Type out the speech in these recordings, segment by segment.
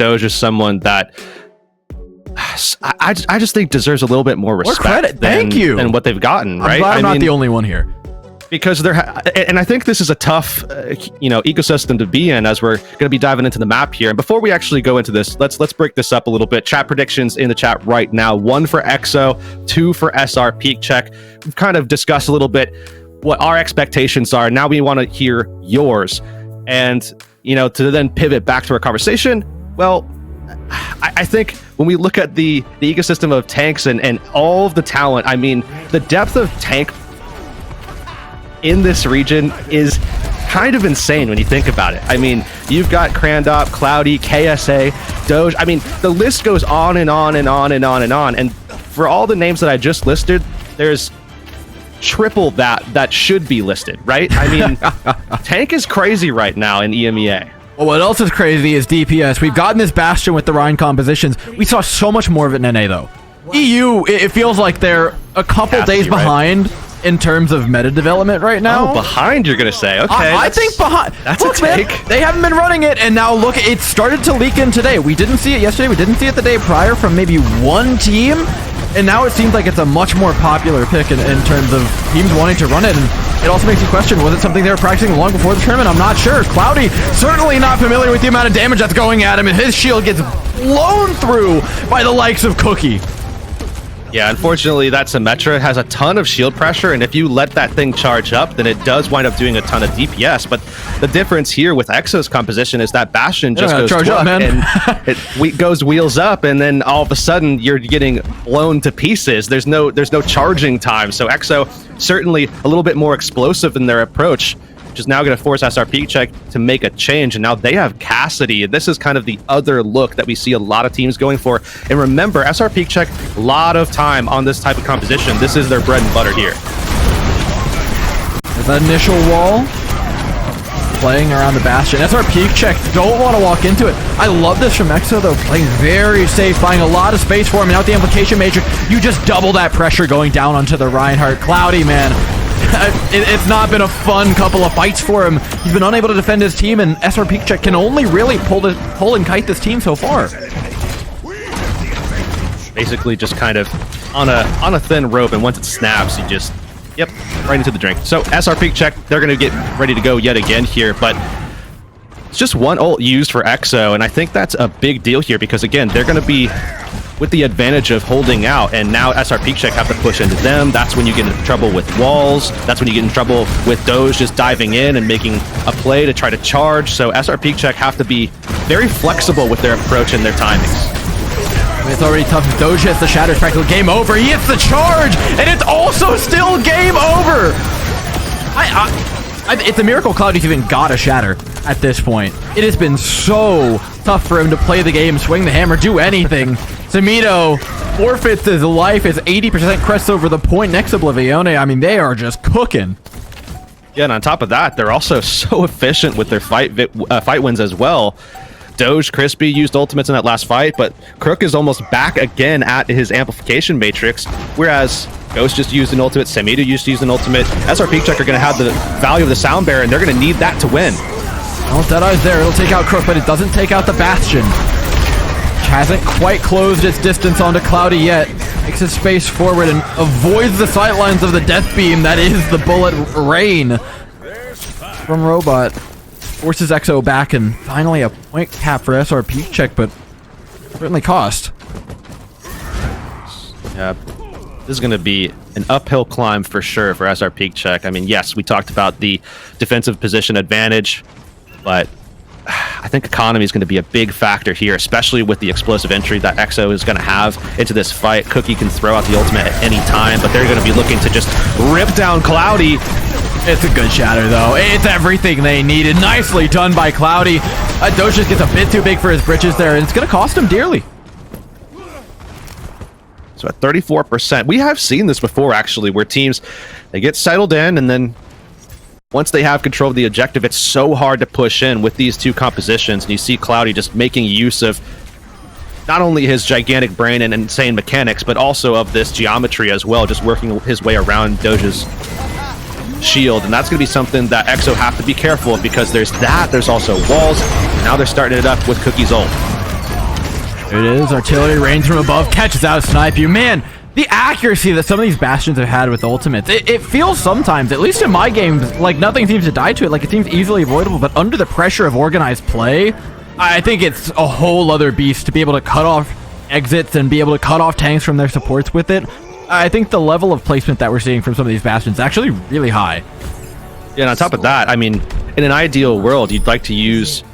Doge is someone that I just think deserves a little bit more respect than what they've gotten, right? I'm glad I'm not the only one here. Because and I think this is a tough ecosystem to be in, as we're going to be diving into the map here. And before we actually go into this, let's break this up a little bit. Chat predictions in the chat right now: 1 for EXO, 2 for SrPeakCheck. We've kind of discussed a little bit what our expectations are. Now we want to hear yours, and to then pivot back to our conversation. Well, I think when we look at the ecosystem of tanks and all of the talent, I mean, the depth of tank in this region is kind of insane when you think about it. I mean, you've got Crandop, Cloudy, KSA, Doge. I mean, the list goes on and on and on and on and on. And for all the names that I just listed, there's triple that should be listed, right? I mean, tank is crazy right now in EMEA. Well, what else is crazy is DPS. We've gotten this Bastion with the Rhine compositions. We saw so much more of it in NA, though. EU, it feels like they're a couple days behind in terms of meta development right now. Oh, behind, you're going to say. Okay. I think behind. That's a take. Man, they haven't been running it, and now look, it started to leak in today. We didn't see it yesterday. We didn't see it the day prior from maybe one team, and now it seems like it's a much more popular pick in terms of teams wanting to run it. And it also makes you question, was it something they were practicing long before the tournament? I'm not sure. Cloudy, certainly not familiar with the amount of damage that's going at him, and his shield gets blown through by the likes of Cookie. Yeah, unfortunately, that Symmetra has a ton of shield pressure, and if you let that thing charge up, then it does wind up doing a ton of DPS. But the difference here with EXO's composition is that Bastion just goes charge up, man. And it goes wheels up, and then all of a sudden you're getting blown to pieces. There's no charging time. So EXO certainly a little bit more explosive in their approach, which is now going to force SrPeakCheck to make a change. And now they have Cassidy. And this is kind of the other look that we see a lot of teams going for. And remember, SrPeakCheck, a lot of time on this type of composition. This is their bread and butter here. There's that initial wall. Playing around the Bastion. SrPeakCheck don't want to walk into it. I love this from EXO, though. Playing very safe, buying a lot of space for him. And out the implication matrix, you just double that pressure going down onto the Reinhardt. Cloudy, man. It's not been a fun couple of fights for him. He's been unable to defend his team, and SrPeakCheck can only really pull and kite this team so far. Basically just kind of on a thin rope, and once it snaps, you just, yep, right into the drink. So SrPeakCheck, they're going to get ready to go yet again here, but it's just one ult used for EXO, and I think that's a big deal here because, again, they're going to be with the advantage of holding out, and now SrPeakCheck have to push into them. That's when you get into trouble with walls. That's when you get in trouble with Doge just diving in and making a play to try to charge. So SrPeakCheck have to be very flexible with their approach and their timings. It's already tough. Doge hits the shatter, it's practically game over. He hits the charge, and it's also still game over. It's a miracle Cloudy's even got a shatter at this point. It has been so tough for him to play the game, swing the hammer, do anything. Samito forfeits his life. It's 80% crest over the point next to Oblivione. I mean, they are just cooking. Yeah, and on top of that, they're also so efficient with their fight wins as well. Doge, Crispy used ultimates in that last fight, but Crook is almost back again at his amplification matrix, whereas Ghost just used an ultimate, Samito used to use an ultimate. SrPeakCheck are going to have the value of the sound bearer, and they're going to need that to win. Well, Deadeye's there. It'll take out Crook, but it doesn't take out the Bastion. Hasn't quite closed its distance onto Cloudy yet. Makes his space forward and avoids the sightlines of the death beam that is the bullet rain from Robot. Forces EXO back, and finally a point cap for SrPeakCheck, but certainly cost. Yeah, this is going to be an uphill climb for sure for SrPeakCheck. I mean, yes, we talked about the defensive position advantage, but I think economy is going to be a big factor here, especially with the explosive entry that EXO is going to have into this fight. Cookie can throw out the ultimate at any time, but they're going to be looking to just rip down Cloudy. It's a good shatter, though. It's everything they needed. Nicely done by Cloudy. Doge just gets a bit too big for his britches there, and it's going to cost him dearly. So at 34%, we have seen this before, actually, where teams, they get settled in, and then once they have control of the objective, it's so hard to push in with these two compositions. And you see Cloudy just making use of not only his gigantic brain and insane mechanics, but also of this geometry as well, just working his way around Doge's shield. And that's going to be something that EXO have to be careful of, because there's that, there's also walls, and now they're starting it up with Cookie's ult. There it is. Artillery rains from above, catches out, snipe you. Man, the accuracy that some of these Bastions have had with ultimates, it feels sometimes, at least in my games, like nothing seems to die to it. Like it seems easily avoidable, but under the pressure of organized play, I think it's a whole other beast to be able to cut off exits and be able to cut off tanks from their supports with it. I think the level of placement that we're seeing from some of these Bastions is actually really high. Yeah, and on top of that, I mean, in an ideal world, you'd like to use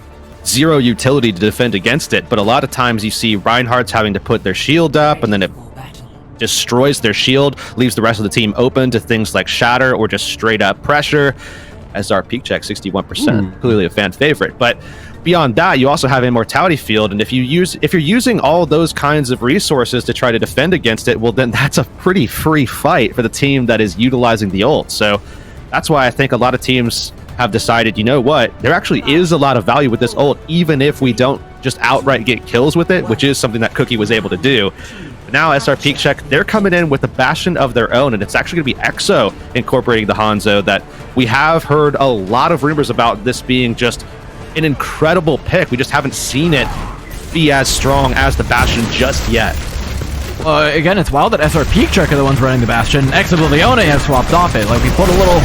zero utility to defend against it, but a lot of times you see Reinhardt's having to put their shield up, and then it destroys their shield, leaves the rest of the team open to things like shatter or just straight up pressure. SrPeakCheck 61%, clearly a fan favorite. But beyond that, you also have Immortality Field, and if you're using all those kinds of resources to try to defend against it, well, then that's a pretty free fight for the team that is utilizing the ult. So that's why I think a lot of teams have decided, you know what, there actually is a lot of value with this ult, even if we don't just outright get kills with it, which is something that Cookie was able to do. But now SrPeakCheck, they're coming in with a Bastion of their own, and it's actually going to be Exo incorporating the Hanzo that we have heard a lot of rumors about this being just an incredible pick. We just haven't seen it be as strong as the Bastion just yet. Again, it's wild that SrPeakCheck are the ones running the Bastion. Oblivione has swapped off it. Like, we put a little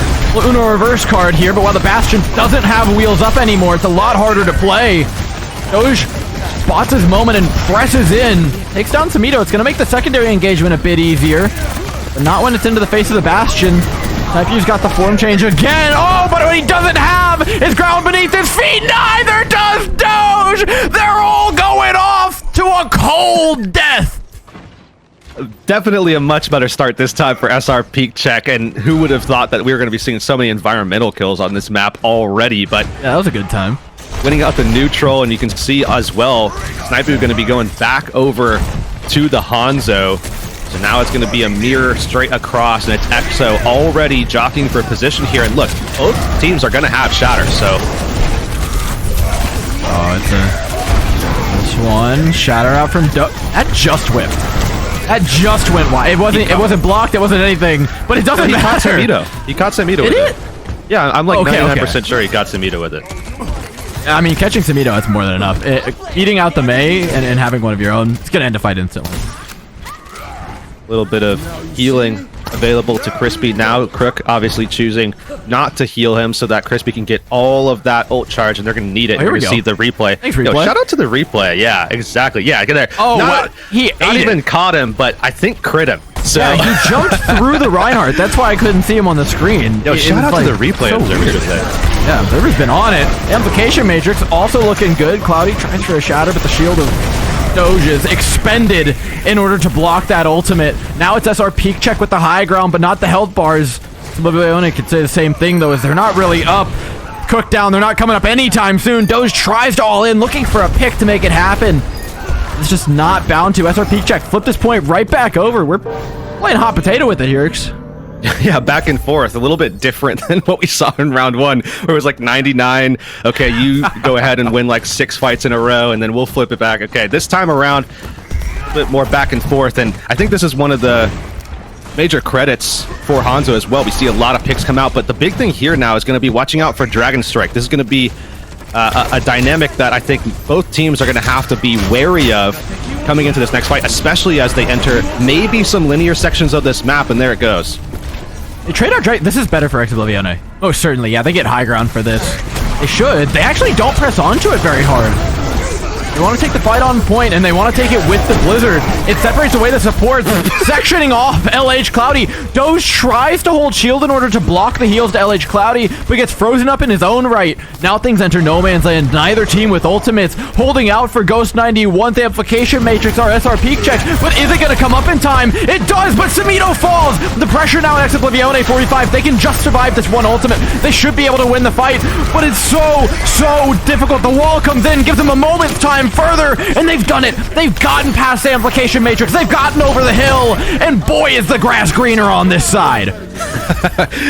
Uno reverse card here, but while the Bastion doesn't have wheels up anymore, it's a lot harder to play. Doge spots his moment and presses in. Takes down Samito. It's going to make the secondary engagement a bit easier, but not when it's into the face of the Bastion. Typew's got the form change again. Oh, but what he doesn't have is ground beneath his feet. Neither does Doge. They're all going off to a cold death. Definitely a much better start this time for SrPeakCheck, and who would have thought that we were going to be seeing so many environmental kills on this map already. But yeah, that was a good time. Winning out the neutral, and you can see as well, Sniper going to be going back over to the Hanzo. So now it's going to be a mirror straight across, and it's Exo already jockeying for position here. And look, both teams are going to have shatter, so... Oh, it's this one. Shatter out from That just whipped. That just went wide. It wasn't blocked, it wasn't anything, but it doesn't matter. He caught Samito with it. Yeah, I'm like 99% sure he got Samito with it. I mean, catching Samito, that's more than enough. Beating out the Mei and having one of your own, it's going to end the fight instantly. A little bit of healing available to Crispy now. Crook obviously choosing not to heal him so that Crispy can get all of that ult charge, and they're going to need it. We're going to see the replay. Thanks, replay. Yo, shout out to the replay. Yeah, exactly. Yeah, get there. Oh, not even caught him, but I think crit him. So yeah, he jumped through the Reinhardt. That's why I couldn't see him on the screen. Yo, shout out to the replay observer today. Yeah, Observer's been on it. Amplification Matrix also looking good. Cloudy tries for a shatter, but the shield of Doge is expended in order to block that ultimate. Now it's SrPeakCheck with the high ground, but not the health bars. Oblivione could say the same thing, though, as they're not really up. Cook down, they're not coming up anytime soon. Doge tries to all in, looking for a pick to make it happen. It's just not bound to. SrPeakCheck flip this point right back over. We're playing hot potato with it here. Yeah, back and forth. A little bit different than what we saw in round one, where it was like 99. Okay, you go ahead and win like 6 fights in a row, and then we'll flip it back. Okay, this time around, a bit more back and forth, and I think this is one of the major credits for Hanzo as well. We see a lot of picks come out, but the big thing here now is going to be watching out for Dragon Strike. This is going to be a dynamic that I think both teams are going to have to be wary of coming into this next fight, especially as they enter maybe some linear sections of this map, and there it goes. They trade out Drake. This is better for Oblivione. Oh, certainly. Yeah, they get high ground for this. They should. They actually don't press onto it very hard. They want to take the fight on point, and they want to take it with the Blizzard. It separates away the supports, sectioning off LH Cloudy. Doge tries to hold shield in order to block the heals to LH Cloudy, but gets frozen up in his own right. Now things enter no man's land. Neither team with ultimates. Holding out for Ghost 91. The Amplification Matrix are SrPeakCheck, but is it going to come up in time? It does, but Samito falls. The pressure now on Oblivione 45. They can just survive this one ultimate. They should be able to win the fight, but it's so difficult. The wall comes in, gives them a moment's time further, and they've done it. They've gotten past the Amplification Matrix. They've gotten over the hill, and boy, is the grass greener on this side.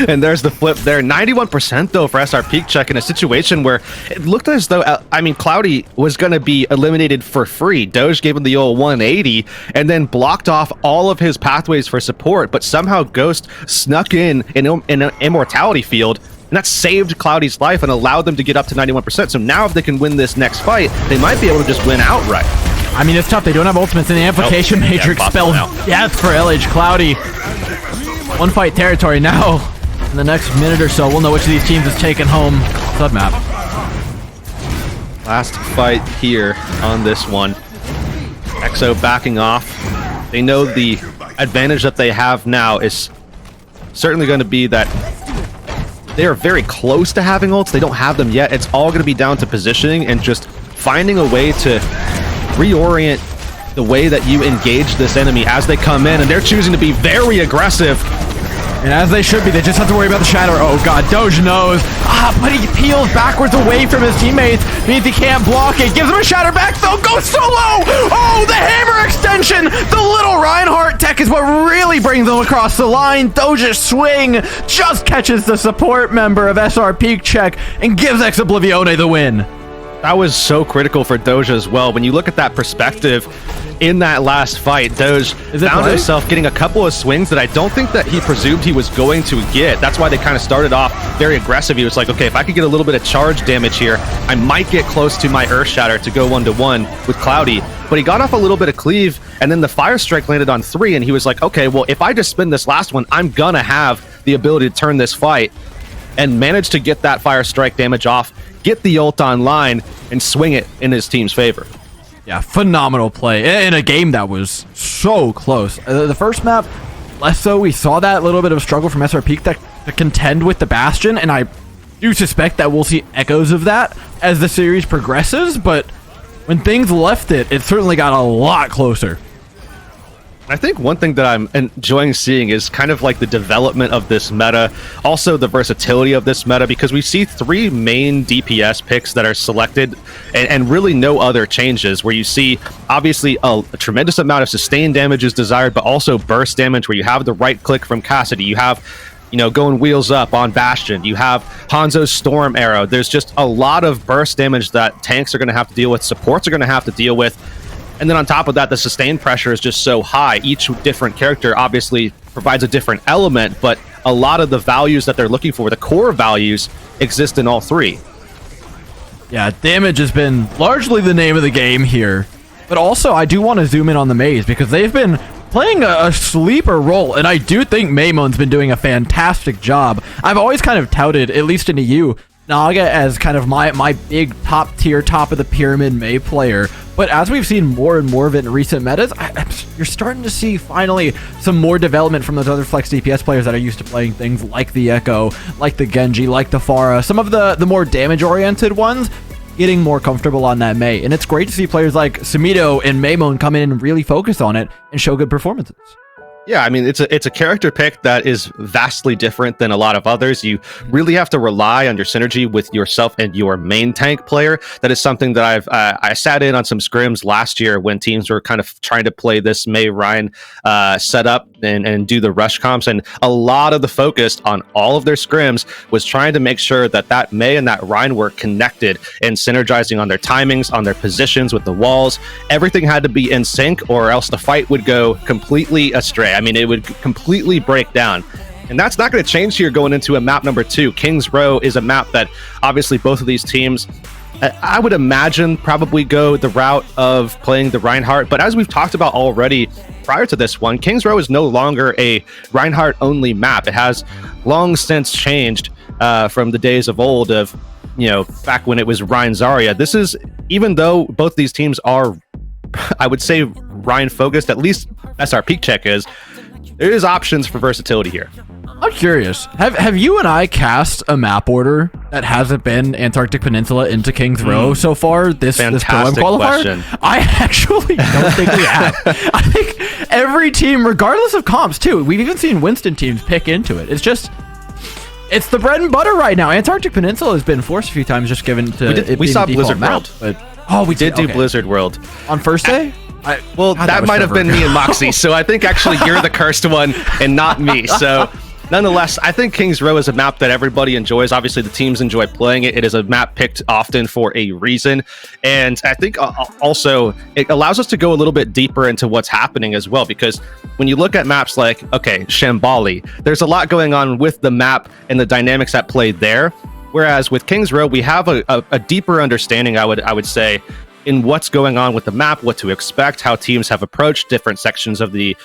And there's the flip there. 91% though for SrPeakCheck in a situation where it looked as though, I mean, Cloudy was going to be eliminated for free. Doge gave him the old 180 and then blocked off all of his pathways for support, but somehow Ghost snuck in an Immortality Field, and that saved Cloudy's life and allowed them to get up to 91%. So now if they can win this next fight, they might be able to just win outright. I mean, it's tough. They don't have ultimates, and the amplification matrix spells death for LH Cloudy. One fight territory now. In the next minute or so, we'll know which of these teams is taking home sub map. Last fight here on this one. EXO backing off. They know the advantage that they have now is certainly going to be that they are very close to having ults. They don't have them yet. It's all going to be down to positioning and just finding a way to reorient the way that you engage this enemy as they come in, and they're choosing to be very aggressive. And as they should be, they just have to worry about the shatter. Oh god, Doge knows. But he peels backwards away from his teammates. Means he can't block it. Gives him a shatter back though. Goes solo! Oh, the hammer extension! The little Reinhardt tech is what really brings them across the line. Doge's swing just catches the support member of SrPeakCheck and gives Oblivione the win. That was so critical for Doja as well. When you look at that perspective in that last fight, Doge found himself getting a couple of swings that I don't think that he presumed he was going to get. That's why they kind of started off very aggressive. He was like, okay, if I could get a little bit of charge damage here, I might get close to my Earth Shatter to go 1-1 with Cloudy. But he got off a little bit of cleave, and then the Fire Strike landed on 3, and he was like, okay, well, if I just spin this last one, I'm gonna have the ability to turn this fight, and managed to get that Fire Strike damage off, get the ult online, and swing it in his team's favor. Yeah, phenomenal play in a game that was so close. The first map, less so. We saw that little bit of struggle from SrPeak to contend with the Bastion, and I do suspect that we'll see echoes of that as the series progresses, but when things left it, it certainly got a lot closer. I think one thing that I'm enjoying seeing is kind of like the development of this meta, also the versatility of this meta, because we see 3 main DPS picks that are selected and really no other changes, where you see obviously a tremendous amount of sustained damage is desired, but also burst damage where you have the right click from Cassidy, you have, you know, going wheels up on Bastion, you have Hanzo's Storm Arrow. There's just a lot of burst damage that tanks are going to have to deal with, supports are going to have to deal with. And then on top of that, the sustained pressure is just so high. Each different character obviously provides a different element, but a lot of the values that they're looking for, the core values, exist in all 3. Yeah, damage has been largely the name of the game here. But also, I do want to zoom in on the Maze, because they've been playing a sleeper role, and I do think Maymon's been doing a fantastic job. I've always kind of touted, at least in EU, Naga as kind of my big top tier, top of the pyramid Mei player. But as we've seen more and more of it in recent metas, you're starting to see finally some more development from those other flex DPS players that are used to playing things like the Echo, like the Genji, like the Pharah, some of the more damage oriented ones getting more comfortable on that Mei. And it's great to see players like Sumito and Maymon come in and really focus on it and show good performances. Yeah, I mean, it's a character pick that is vastly different than a lot of others. You really have to rely on your synergy with yourself and your main tank player. That is something that I sat in on some scrims last year when teams were kind of trying to play this Mei Ryan setup and do the rush comps, and a lot of the focus on all of their scrims was trying to make sure that that Mei and that Ryan were connected and synergizing on their timings, on their positions with the walls. Everything had to be in sync, or else the fight would go completely astray. I mean, it would completely break down. And that's not going to change here going into a map number 2. Kings Row is a map that obviously both of these teams, I would imagine, probably go the route of playing the Reinhardt. But as we've talked about already prior to this one, Kings Row is no longer a Reinhardt-only map. It has long since changed from the days of old of, you know, back when it was Ryan Zarya. This is, even though both these teams are, I would say, Ryan-focused, at least SrPeakCheck is, there is options for versatility here. I'm curious. Have you and I cast a map order that hasn't been Antarctic Peninsula into Kings Row so far? This Pro-Am qualifier? Question. I actually don't think we have. I think every team, regardless of comps too, we've even seen Winston teams pick into it. It's just, it's the bread and butter right now. Antarctic Peninsula has been forced a few times, just given to we saw Blizzard World. But we did do Blizzard World on first day. Well, that might have been me and Moxie, so I think actually you're the cursed one and not me. So nonetheless, I think Kings Row is a map that everybody enjoys. Obviously, the teams enjoy playing it. It is a map picked often for a reason. And I think also it allows us to go a little bit deeper into what's happening as well, because when you look at maps like, okay, Shambali, there's a lot going on with the map and the dynamics at play there. Whereas with Kings Row, we have a deeper understanding, I would say, in what's going on with the map, what to expect, how teams have approached different sections of the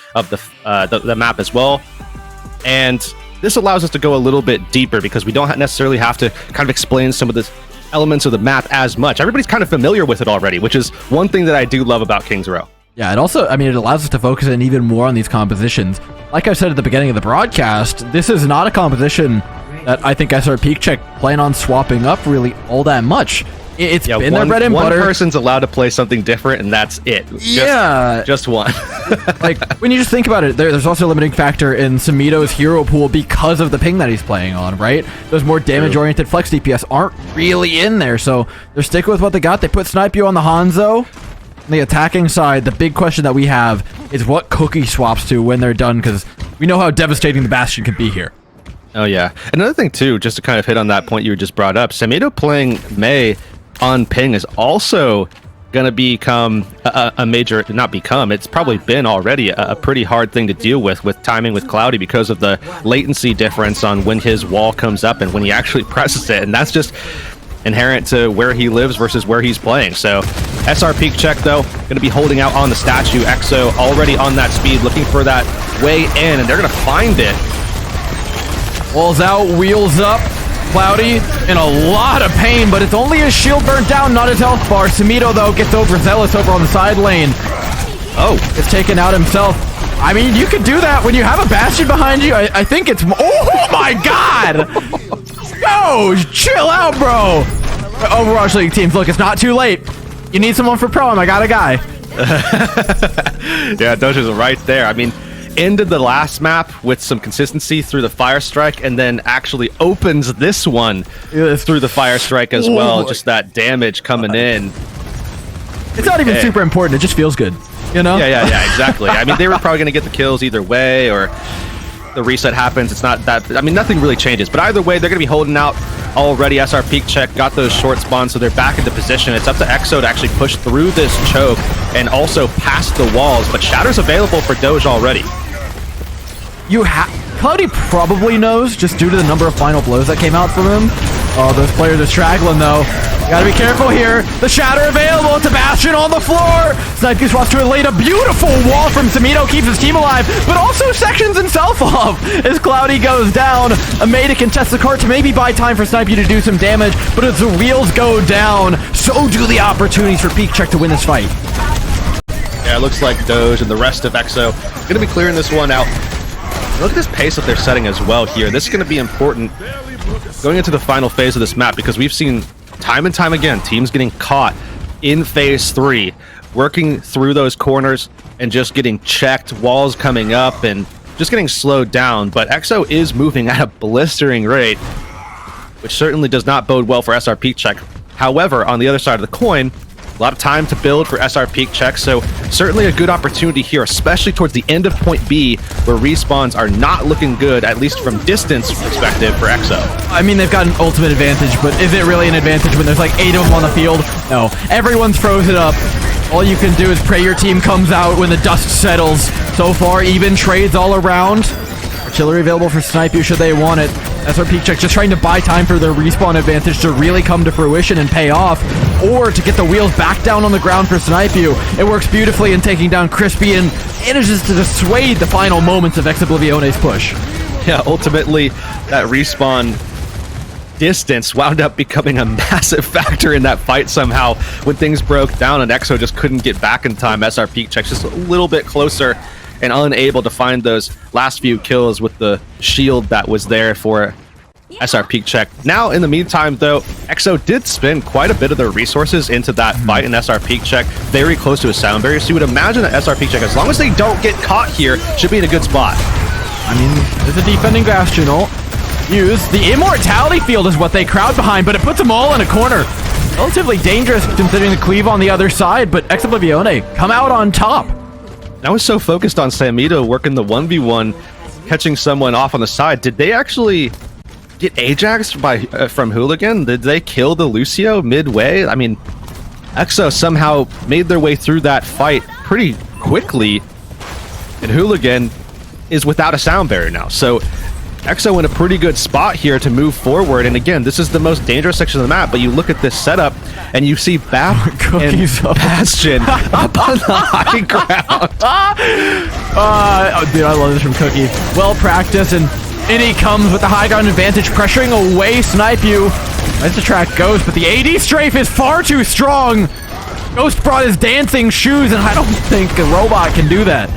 map as well. And this allows us to go a little bit deeper because we don't necessarily have to kind of explain some of the elements of the map as much. Everybody's kind of familiar with it already, which is one thing that I do love about King's Row. Yeah, it also, I mean, it allows us to focus in even more on these compositions. Like I said at the beginning of the broadcast, this is not a composition that I think SrPeakCheck plan on swapping up really all that much. It's been their bread and butter. One person's allowed to play something different, and that's it. Just one. Like, when you just think about it, there's also a limiting factor in Samito's hero pool because of the ping that he's playing on, right? Those more damage-oriented flex DPS aren't really in there, so they're sticking with what they got. They put SnipU on the Hanzo. On the attacking side, the big question that we have is what Cookie swaps to when they're done, because we know how devastating the Bastion can be here. Oh, yeah. Another thing, too, just to kind of hit on that point you just brought up, Samito playing Mei on ping is also going to become a major, not become, it's probably been already a pretty hard thing to deal with timing with Cloudy because of the latency difference on when his wall comes up and when he actually presses it. And that's just inherent to where he lives versus where he's playing. So SrPeakCheck, though, going to be holding out on the statue. EXO already on that speed, looking for that way in, and they're going to find it. Walls out, wheels up. Cloudy in a lot of pain, but it's only his shield burnt down, not his health bar. Samito, though, gets overzealous over on the side lane. Oh, it's taken out himself. I mean, you could do that when you have a Bastion behind you. I think it's... Oh, my God! Yo, chill out, bro! Overwatch League teams, look, it's not too late. You need someone for Pro, and I got a guy. Yeah, Doja's right there. I mean, ended the last map with some consistency through the Fire Strike, and then actually opens this one through the Fire Strike as well. Just that damage coming in. It's not even super important. It just feels good, you know? Yeah, exactly. I mean, they were probably going to get the kills either way, or the reset happens. It's not that... I mean, nothing really changes. But either way, they're going to be holding out already. SrPeakCheck got those short spawns, so they're back into position. It's up to EXO to actually push through this choke and also past the walls. But Shatter's available for Doge already. Cloudy probably knows, just due to the number of final blows that came out from him. Oh, those players are straggling, though. You gotta be careful here. The Shatter available. It's a Bastion on the floor. SnipU swaps to late. A beautiful wall from Samito keeps his team alive, but also sections himself off as Cloudy goes down. EMEA to contest the cart to maybe buy time for SnipU to do some damage, but as the wheels go down, so do the opportunities for SrPeakCheck to win this fight. Yeah, it looks like Doge and the rest of EXO gonna be clearing this one out. Look at this pace that they're setting as well here. This is going to be important going into the final phase of this map because we've seen time and time again teams getting caught in phase 3, working through those corners and just getting checked, walls coming up and just getting slowed down. But EXO is moving at a blistering rate, which certainly does not bode well for SrPeakCheck. However, on the other side of the coin, a lot of time to build for SrPeakCheck, so certainly a good opportunity here, especially towards the end of point B, where respawns are not looking good, at least from distance perspective for EXO. I mean, they've got an ultimate advantage, but is it really an advantage when there's like 8 of them on the field? No. Everyone's frozen up. All you can do is pray your team comes out when the dust settles. So far, even trades all around. Artillery available for SnipU should they want it. SrPeakCheck just trying to buy time for their respawn advantage to really come to fruition and pay off, or to get the wheels back down on the ground for SnipU. It works beautifully in taking down Crispy and manages to dissuade the final moments of Oblivione's push. Yeah, ultimately, that respawn distance wound up becoming a massive factor in that fight somehow when things broke down and EXO just couldn't get back in time. SrPeakCheck just a little bit closer and unable to find those last few kills with the shield that was there for SrPeakCheck. Now, in the meantime, though, EXO did spend quite a bit of their resources into that fight in SrPeakCheck, very close to a sound barrier. So you would imagine that SrPeakCheck, as long as they don't get caught here, should be in a good spot. I mean, there's a defending Bastion ult. Use the Immortality Field is what they crowd behind, but it puts them all in a corner. Relatively dangerous considering the cleave on the other side, but Oblivione come out on top. I was so focused on Samito working the 1v1, catching someone off on the side. Did they actually get Ajaxed from Hooligan? Did they kill the Lucio midway? I mean, EXO somehow made their way through that fight pretty quickly, and Hooligan is without a sound barrier now. So EXO in a pretty good spot here to move forward. And again, this is the most dangerous section of the map, but you look at this setup and you see Bap and Bastion up on the high ground. Oh, dude, I love this from Cookie. Well practiced, and in he comes with the high ground advantage, pressuring away Snipe You. As the track goes, but the AD strafe is far too strong. Ghost brought his dancing shoes, and I don't think a robot can do that.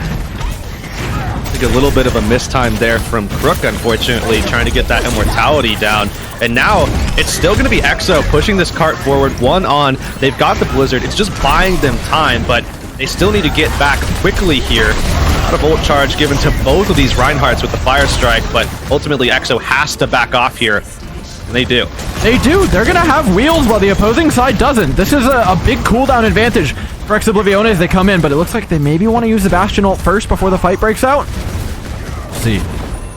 A little bit of a mistime there from Crook, unfortunately, trying to get that immortality down. And now it's still going to be EXO pushing this cart forward, one on. They've got the Blizzard. It's just buying them time, but they still need to get back quickly here. A lot of ult charge given to both of these Reinhardts with the Fire Strike, but ultimately EXO has to back off here. And they do. They do. They're going to have wheels while the opposing side doesn't. This is a big cooldown advantage for Oblivione as they come in, but it looks like they maybe want to use the Bastion ult first before the fight breaks out. Let's see.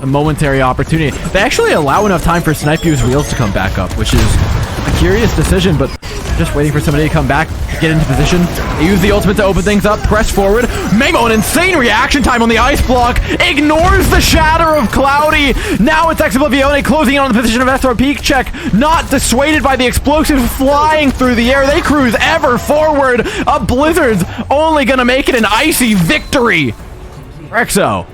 A momentary opportunity. They actually allow enough time for Snipe U's wheels to come back up, which is a curious decision, but just waiting for somebody to come back, get into position. They use the ultimate to open things up, press forward. Mamo, an insane reaction time on the ice block, ignores the shatter of Cloudy. Now it's Oblivione closing in on the position of SrPeakCheck, not dissuaded by the explosives flying through the air. They cruise ever forward. A Blizzard's only gonna make it an icy victory. EXO.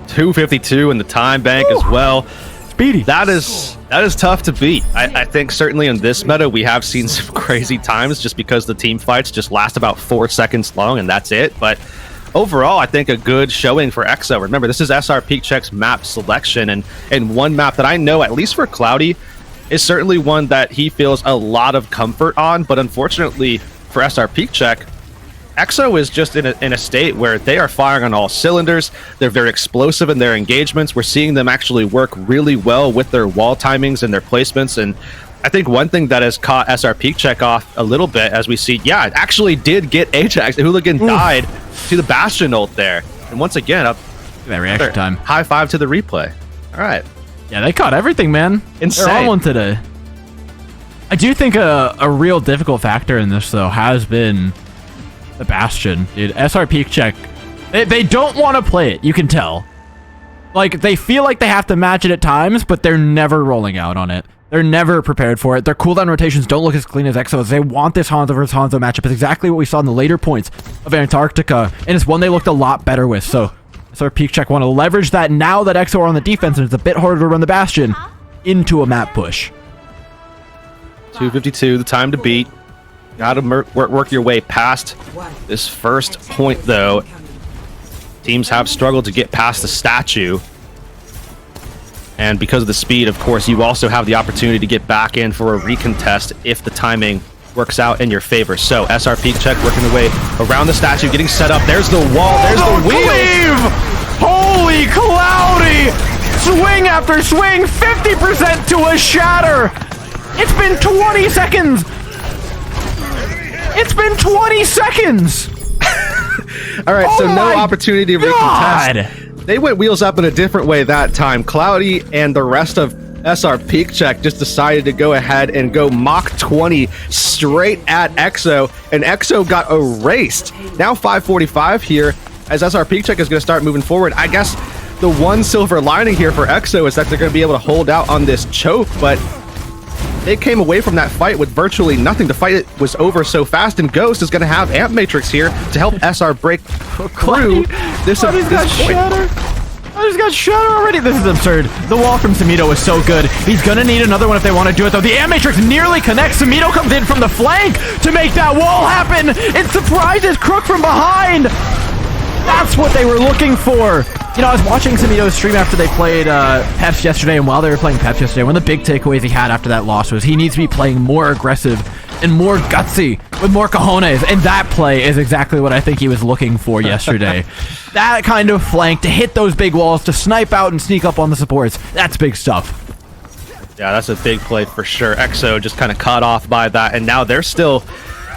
252 in the time bank as well. Speedy. That is tough to beat. I think certainly in this meta we have seen some crazy times just because the team fights just last about 4 seconds long and that's it. But overall, I think a good showing for EXO. Remember, this is SrPeakCheck's map selection, and one map that I know, at least for Cloudy, is certainly one that he feels a lot of comfort on. But unfortunately for SrPeakCheck, EXO is just in a state where they are firing on all cylinders. They're very explosive in their engagements. We're seeing them actually work really well with their wall timings and their placements. And I think one thing that has caught SrPeakCheck off a little bit, as we see, yeah, it actually did get Ajax. Hooligan died to the Bastion ult there. And once again, up that reaction time. High five to the replay. All right. Yeah, they caught everything, man. Insane. They're on one today. I do think a real difficult factor in this, though, has been the Bastion. Dude, SrPeakCheck, they don't want to play it. You can tell. Like, they feel like they have to match it at times, but they're never rolling out on it. They're never prepared for it. Their cooldown rotations don't look as clean as EXO's. They want this Hanzo versus Hanzo matchup. It's exactly what we saw in the later points of Antarctica, and it's one they looked a lot better with. So SrPeakCheck want to leverage that now that EXO are on the defense, and it's a bit harder to run the Bastion into a map push. 252, the time to beat. Got to work your way past this first point, though. Teams have struggled to get past the statue. And because of the speed, of course, you also have the opportunity to get back in for a recontest if the timing works out in your favor. So SrPeakCheck working their way around the statue, getting set up. There's the wall. There's the wheel. Holy Cloudy! Swing after swing, 50% to a shatter. It's been 20 seconds. It's been 20 seconds! All right, so no opportunity to recontest. They went wheels up in a different way that time. Cloudy and the rest of SrPeakCheck just decided to go ahead and go Mach 20 straight at EXO, and EXO got erased. Now 5:45 here, as SrPeakCheck is going to start moving forward. I guess the one silver lining here for EXO is that they're going to be able to hold out on this choke, but they came away from that fight with virtually nothing. The fight was over so fast, and Ghost is going to have Amp Matrix here to help SR break through this point. I just got shatter already. This is absurd. The wall from Samito is so good. He's going to need another one if they want to do it, though. The Amp Matrix nearly connects. Samito comes in from the flank to make that wall happen. It surprises Crook from behind. That's what they were looking for. You know, I was watching Samito's stream after they played Peps yesterday, and while they were playing Peps yesterday, one of the big takeaways he had after that loss was he needs to be playing more aggressive and more gutsy with more cojones, and that play is exactly what I think he was looking for yesterday. That kind of flank to hit those big walls, to snipe out and sneak up on the supports, that's big stuff. Yeah, that's a big play for sure. EXO just kind of caught off by that, and now they're still...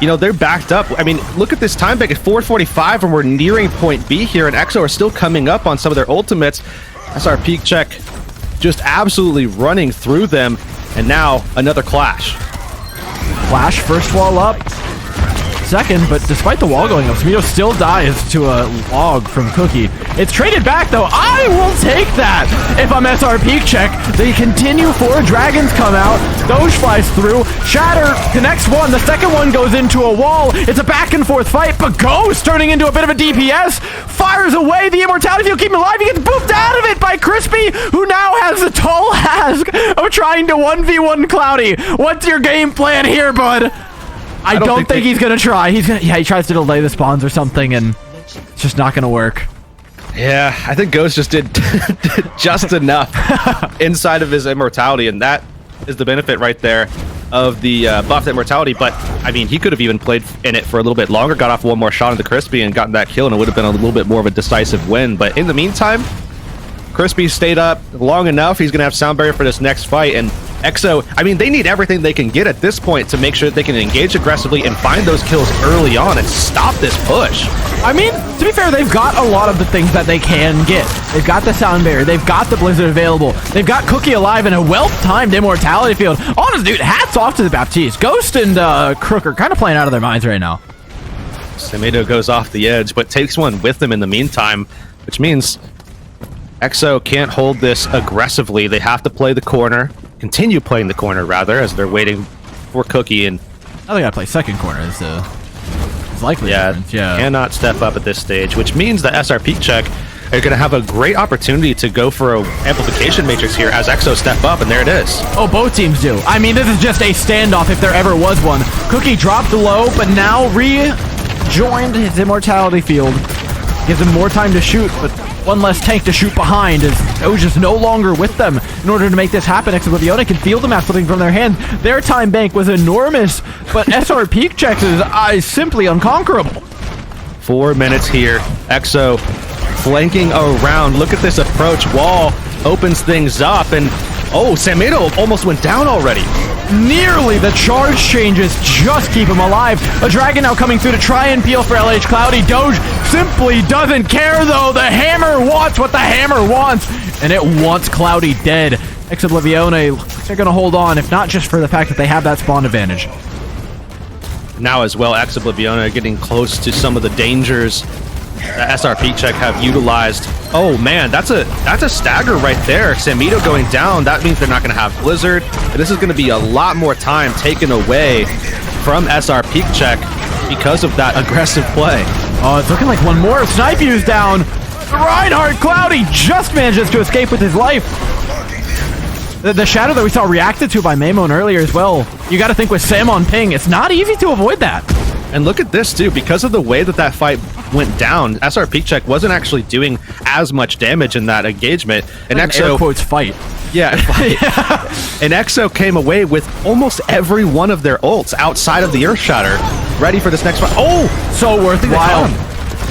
You know, they're backed up. I mean, look at this time back at 4:45, and we're nearing point B here, and EXO are still coming up on some of their ultimates. SrPeakCheck just absolutely running through them, and now another clash. Flash, first wall up. second, but despite the wall going up, Samito still dies to a log from Cookie. It's traded back, though. I will take that if I'm SrPeakCheck. They continue. 4 dragons come out. Doge flies through. Shatter connects one. The second one goes into a wall. It's a back and forth fight, but Ghost, turning into a bit of a DPS, fires away the immortality field, keep him alive. He gets booped out of it by Crispy, who now has the tall task of trying to 1v1 Cloudy. What's your game plan here, bud? I don't think he's gonna try. He tries to delay the spawns or something, and it's just not gonna work. Yeah, I think Ghost just did just enough inside of his immortality, and that is the benefit right there of the buffed immortality. But I mean, he could have even played in it for a little bit longer, got off one more shot on the Crispy and gotten that kill, and it would have been a little bit more of a decisive win. But in the meantime, Crispy stayed up long enough. He's gonna have sound barrier for this next fight, and EXO, I mean, they need everything they can get at this point to make sure that they can engage aggressively and find those kills early on and stop this push. I mean, to be fair, they've got a lot of the things that they can get. They've got the sound barrier, they've got the blizzard available, they've got Cookie alive and a well-timed immortality field. Honest, dude, hats off to the Baptiste. Ghost and Crook are kind of playing out of their minds right now. Samito goes off the edge, but takes one with them in the meantime, which means EXO can't hold this aggressively. They have to play the corner, continue playing the corner rather, as they're waiting for Cookie. And now they gotta play second corner is likely. Yeah, cannot step up at this stage, which means that SrPeakCheck are going to have a great opportunity to go for an amplification matrix here as EXO step up, and there it is. Oh, both teams do. I mean, this is just a standoff if there ever was one. Cookie dropped low, but now rejoined his immortality field. Gives him more time to shoot, but one less tank to shoot behind as Doge is no longer with them. In order to make this happen, Oblivione can feel the map slipping from their hand. Their time bank was enormous, but SrPeakCheck is simply unconquerable. 4 minutes here. EXO flanking around. Look at this approach. Wall opens things up, and oh, Samito almost went down already. Nearly. The charge changes just keep him alive. A dragon now coming through to try and peel for LH Cloudy. Doge simply doesn't care, though. The hammer wants what the hammer wants, and it wants Cloudy dead. Oblivione, they're going to hold on, if not just for the fact that they have that spawn advantage. Now as well, Oblivione getting close to some of the dangers that SrPeakCheck have utilized. Oh man, that's a stagger right there. Samito going down, that means they're not going to have Blizzard. And this is going to be a lot more time taken away from SrPeakCheck because of that aggressive play. Oh, it's looking like one more. Snipe U's down. Reinhardt Cloudy just manages to escape with his life. The shadow that we saw reacted to by Maymon earlier as well. You got to think with Sam on ping, it's not easy to avoid that. And look at this too, because of the way that fight went down, SrPeakCheck wasn't actually doing as much damage in that engagement. And like EXO, air quotes, fight. Yeah, fight. And EXO came away with almost every one of their ults outside of the Earth Shatter, ready for this next fight. Oh, so worthwhile.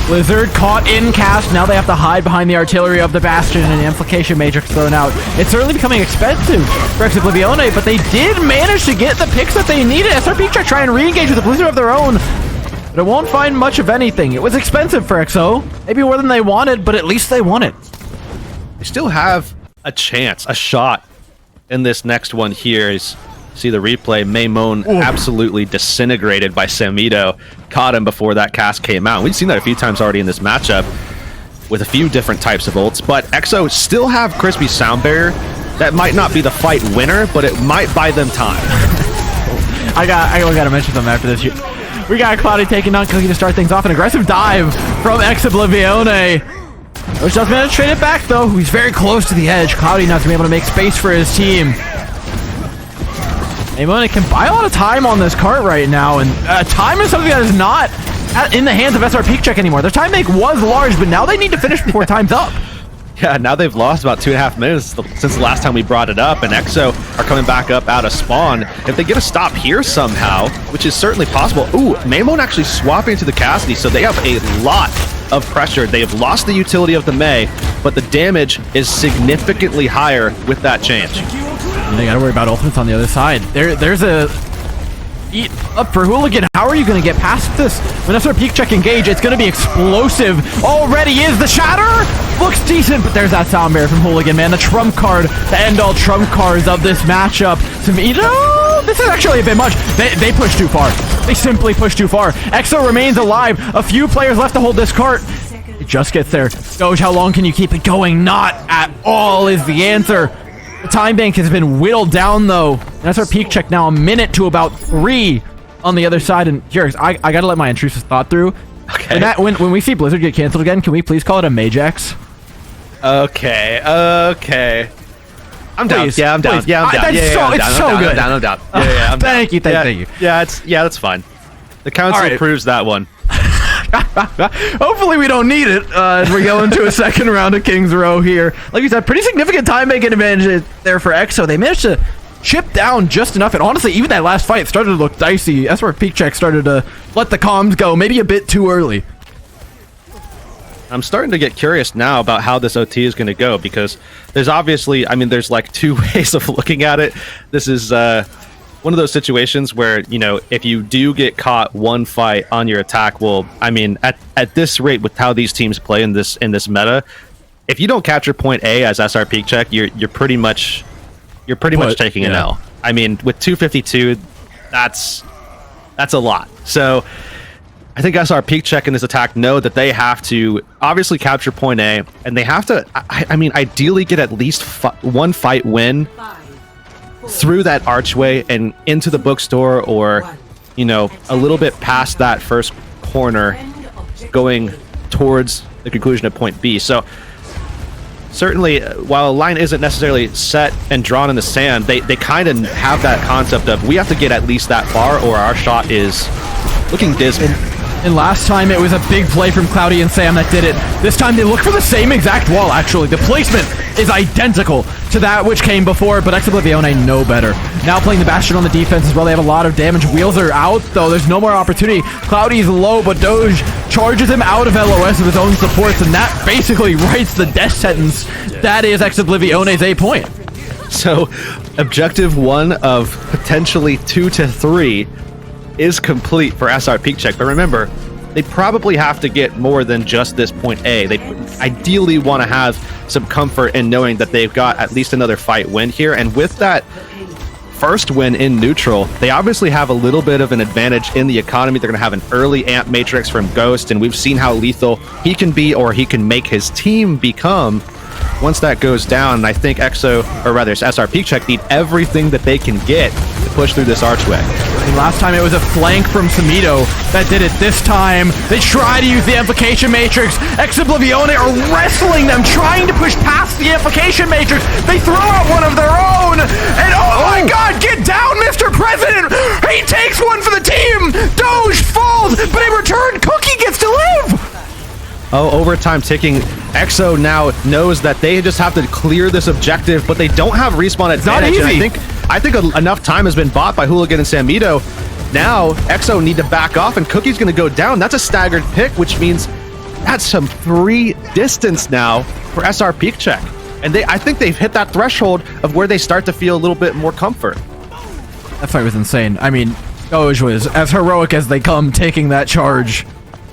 Blizzard caught in cast. Now they have to hide behind the artillery of the Bastion and an amplification matrix thrown out. It's certainly becoming expensive for Oblivione, but they did manage to get the picks that they needed. SrPeakCheck try and re-engage with a Blizzard of their own, but it won't find much of anything. It was expensive for EXO. Maybe more than they wanted, but at least they won it. They still have a chance, a shot in this next one here. See the replay, Maymon absolutely disintegrated by Samito. Caught him before that cast came out. We've seen that a few times already in this matchup with a few different types of ults, but EXO still have Crispy sound barrier. That might not be the fight winner, but it might buy them time. I gotta mention them after this. We got Cloudy taking on Cookie to start things off. An aggressive dive from Oblivione, which does manage to trade it back, though. He's very close to the edge. Cloudy not to be able to make space for his team. Maymon can buy a lot of time on this cart right now, and time is something that is not in the hands of SrPeakCheck anymore. Their time bank was large, but now they need to finish before time's up. Yeah, now they've lost about 2.5 minutes since the last time we brought it up, and EXO are coming back up out of spawn. If they get a stop here somehow, which is certainly possible. Ooh, Maymon actually swapping to the Cassidy, so they have a lot of pressure. They have lost the utility of the Mei, but the damage is significantly higher with that change. And they gotta worry about ultimates on the other side. There's a eat up for Hooligan. How are you gonna get past this? When SrPeakCheck engage, it's gonna be explosive. Already is. The shatter looks decent, but there's that sound barrier from Hooligan, man. The trump card to end all trump cards of this matchup. Samito, this is actually a bit much. They pushed too far. They simply pushed too far. EXO remains alive. A few players left to hold this cart. It just gets there. Doge, how long can you keep it going? Not at all is the answer. The time bank has been whittled down, though. And that's our peak check now. A minute to about 3 on the other side. And here, I gotta let my intrusive thought through. Okay. When we see Blizzard get canceled again, can we please call it a Magex? Okay. Okay. I'm down. Please, Yeah, I'm down. please. Yeah, I'm down. It's so good. I'm down. Yeah, I'm down. Thank you. Thank you. Yeah, that's fine. The council All right. approves that one. Hopefully we don't need it as we go into a second round of King's Row here. Like you said, pretty significant time making advantage there for EXO. They managed to chip down just enough, and honestly, even that last fight started to look dicey. That's where SrPeakCheck started to let the comms go, maybe a bit too early. I'm starting to get curious now about how this OT is going to go, because there's obviously, I mean, there's like 2 ways of looking at it. This is one of those situations where, you know, if you do get caught one fight on your attack, well, I mean, at this rate with how these teams play in this meta, if you don't capture point A as SrPeakCheck, you're pretty much taking an L. I mean, with 252, that's a lot. So I think SrPeakCheck in this attack know that they have to obviously capture point A, and they have to, I mean, ideally get at least one fight win through that archway and into the bookstore, or, you know, a little bit past that first corner going towards the conclusion of point B. So certainly, while a line isn't necessarily set and drawn in the sand, they kind of have that concept of, we have to get at least that far or our shot is looking dismal. And last time it was a big play from Cloudy and Sam that did it. This time they look for the same exact wall, actually. The placement is identical to that which came before, but Oblivione know better. Now playing the Bastion on the defense as well. They have a lot of damage. Wheels are out, though. There's no more opportunity. Cloudy's low, but Doge charges him out of LOS with his own supports, and that basically writes the death sentence. That is Oblivione's A point. So objective 1 of potentially 2 to 3 is complete for SrPeakCheck, but remember, they probably have to get more than just this point A. They ideally want to have some comfort in knowing that they've got at least another fight win here, and with that first win in neutral, they obviously have a little bit of an advantage in the economy. They're going to have an early amp matrix from Ghost, and we've seen how lethal he can be, or he can make his team become once that goes down. And I think SrPeakCheck need everything that they can get to push through this archway. And last time it was a flank from Samido that did it. This time they try to use the amplification matrix. Oblivione are wrestling them, trying to push past the amplification matrix. They throw out one of their own, and oh my god, get down, Mr. President! He takes one for the team! Doge falls, but in return, Cookie gets to live! Oh, overtime ticking. EXO now knows that they just have to clear this objective, but they don't have respawn advantage. Not easy. And I think enough time has been bought by Hooligan and Samido. Now, EXO need to back off, and Cookie's going to go down. That's a staggered pick, which means that's some 3 distance now for SrPeakCheck. And I think they've hit that threshold of where they start to feel a little bit more comfort. That fight was insane. I mean, Doge was as heroic as they come, taking that charge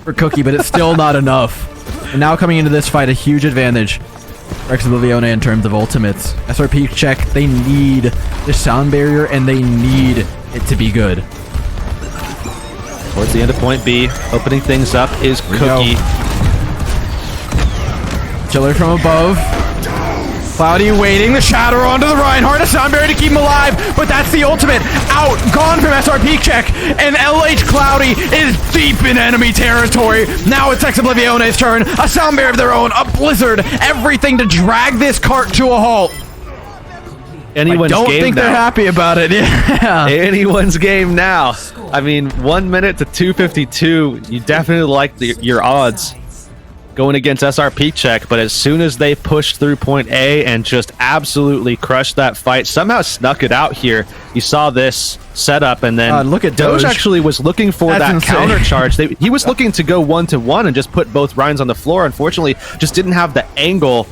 for Cookie, but it's still not enough. And now coming into this fight, a huge advantage for Oblivione in terms of ultimates. SrPeakCheck, they need the sound barrier, and they need it to be good. Towards the end of point B, opening things up is Cookie. Killer from above. Cloudy waiting, the shatter onto the Reinhardt, a sound barrier to keep him alive, but that's the ultimate. Out, gone from SrPeakCheck, and LH Cloudy is deep in enemy territory. Now it's Oblivione's turn, a sound barrier of their own, a blizzard, everything to drag this cart to a halt. Anyone's I don't game think now. they're happy about it. Yeah. Anyone's game now. I mean, 1 minute to 252, you definitely like your odds going against SrPeakCheck, but as soon as they pushed through point A and just absolutely crushed that fight, somehow snuck it out here. You saw this setup, and then look at Doge Doge. actually was looking for that insane. counter charge. He was looking to go 1-to-1 and just put both Ryans on the floor. Unfortunately, just didn't have the angle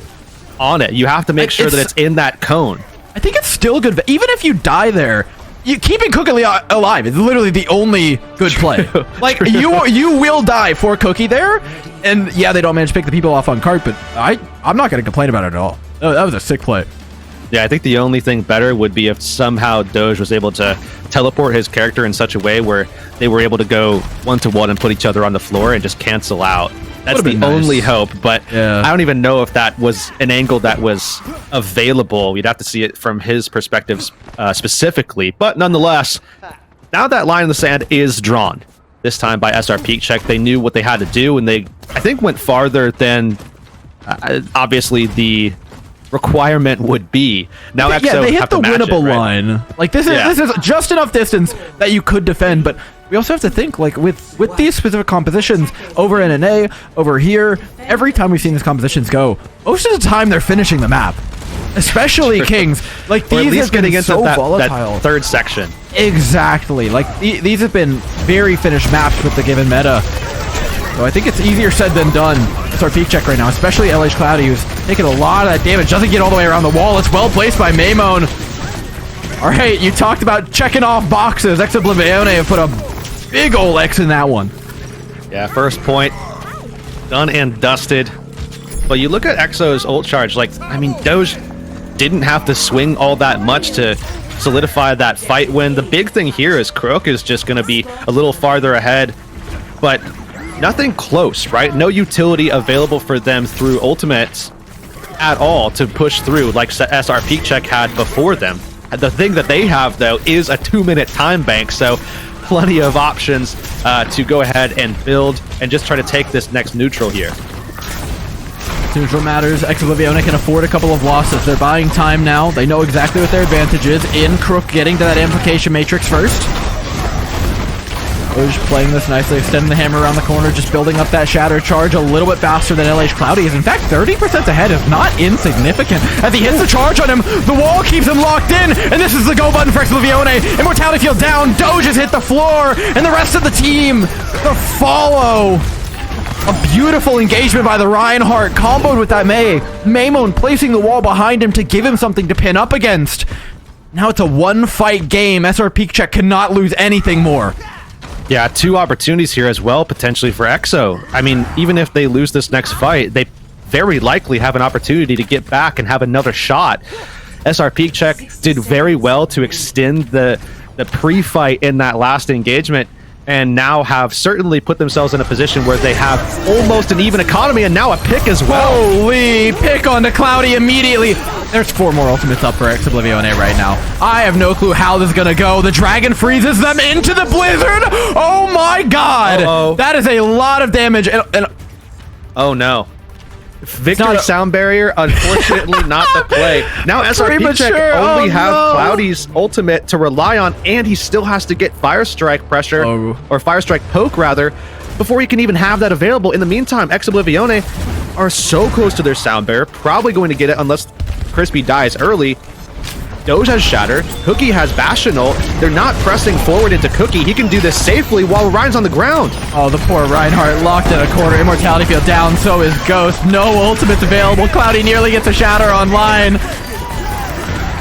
on it. You have to make sure that it's in that cone. I think it's still good, even if you die there. Keeping Cookie alive is literally the only good play. Like, you will die for Cookie there, and yeah, they don't manage to pick the people off on cart, but I'm not going to complain about it at all. That was a sick play. Yeah, I think the only thing better would be if somehow Doge was able to teleport his character in such a way where they were able to go 1-to-1 and put each other on the floor and just cancel out. That's the only hope, but I don't even know if that was an angle that was available. We'd have to see it from his perspective specifically. But nonetheless, now that line in the sand is drawn, this time by SrPeakCheck. They knew what they had to do, and they, I think, went farther than obviously the requirement would be. Now yeah, they hit the winnable line. Like this is just enough distance that you could defend, but we also have to think, like, with these specific compositions over in NA, over here, every time we've seen these compositions go, most of the time they're finishing the map. Especially Kings. Like, these have been getting so volatile. That third section. Exactly. Like, these have been very finished maps with the given meta. So I think it's easier said than done. It's our peak check right now, especially LH Cloudy, who's taking a lot of that damage. Doesn't get all the way around the wall. It's well placed by Maymone. All right, you talked about checking off boxes. Oblivione have put a big ol' X in that one. Yeah, first point done and dusted. But you look at Exo's ult charge, like, I mean, Doge didn't have to swing all that much to solidify that fight win. The big thing here is Crook is just going to be a little farther ahead, but nothing close, right? No utility available for them through ultimates at all to push through like SrPeakCheck had before them. The thing that they have, though, is a 2-minute time bank, so plenty of options to go ahead and build and just try to take this next neutral here. Neutral matters. Oblivione can afford a couple of losses. They're buying time now. They know exactly what their advantage is. In Crook getting to that amplification matrix first. Doge playing this nicely, extending the hammer around the corner, just building up that shatter charge a little bit faster than LH Cloudy is. In fact, 30% ahead is not insignificant. As he hits the charge on him, the wall keeps him locked in, and this is the go button for Oblivione. Immortality field down, Doge has hit the floor, and the rest of the team, the follow. A beautiful engagement by the Reinhardt, comboed with that May. Maymone placing the wall behind him to give him something to pin up against. Now it's a one-fight game. SrPeakCheck cannot lose anything more. Yeah, 2 opportunities here as well, potentially for Exo. I mean, even if they lose this next fight, they very likely have an opportunity to get back and have another shot. SrPeakCheck did very well to extend the pre-fight in that last engagement, and now have certainly put themselves in a position where they have almost an even economy, and now a pick as well. Holy, pick onto Cloudy immediately. There's 4 more ultimates up for Oblivione right now. I have no clue how this is gonna go. The dragon freezes them into the blizzard. Oh my god. That is a lot of damage. And oh no. Victory sound barrier, unfortunately not the play. Now SrPeakCheck only have Cloudy's ultimate to rely on, and he still has to get Fire Strike pressure, or Fire Strike poke rather, before he can even have that available. In the meantime, Oblivione are so close to their sound barrier, probably going to get it unless Crispy dies early. Doge has Shatter, Cookie has Bastion ult. They're not pressing forward into Cookie. He can do this safely while Ryan's on the ground. Oh, the poor Reinhardt locked in a corner. Immortality field down, so is Ghost. No ultimates available. Cloudy nearly gets a Shatter online.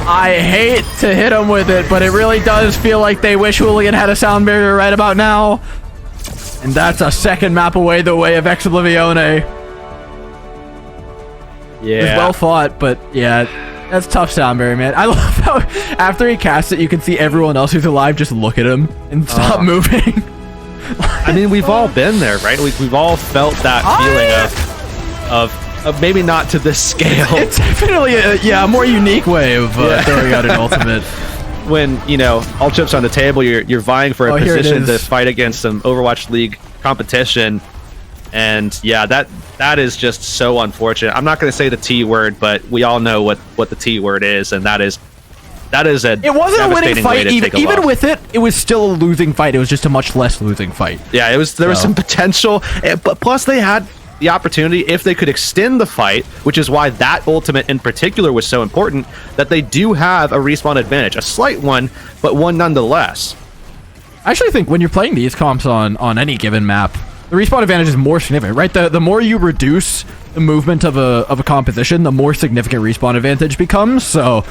I hate to hit him with it, but it really does feel like they wish Hooligan had a sound barrier right about now. And that's a second map away the way of Oblivione. Yeah. It was well fought, but yeah. That's tough sound barrier, man. I love how after he casts it, you can see everyone else who's alive just look at him and stop moving. I mean, we've all been there, right? We've all felt that feeling of maybe not to this scale. It's definitely a more unique way of throwing out an ultimate. When, you know, all chips on the table, you're vying for a position to fight against some Overwatch League competition. And yeah, that is just so unfortunate. I'm not going to say the T word, but we all know what the T word is, and that is a it wasn't a winning fight. Even with it was still a losing fight. It was just a much less losing fight. Yeah, there was some potential, but plus they had the opportunity, if they could extend the fight, which is why that ultimate in particular was so important, that they do have a respawn advantage, a slight one, but one nonetheless. I actually think when you're playing these comps on any given map, the respawn advantage is more significant, right? The more you reduce the movement of a composition, the more significant respawn advantage becomes. So,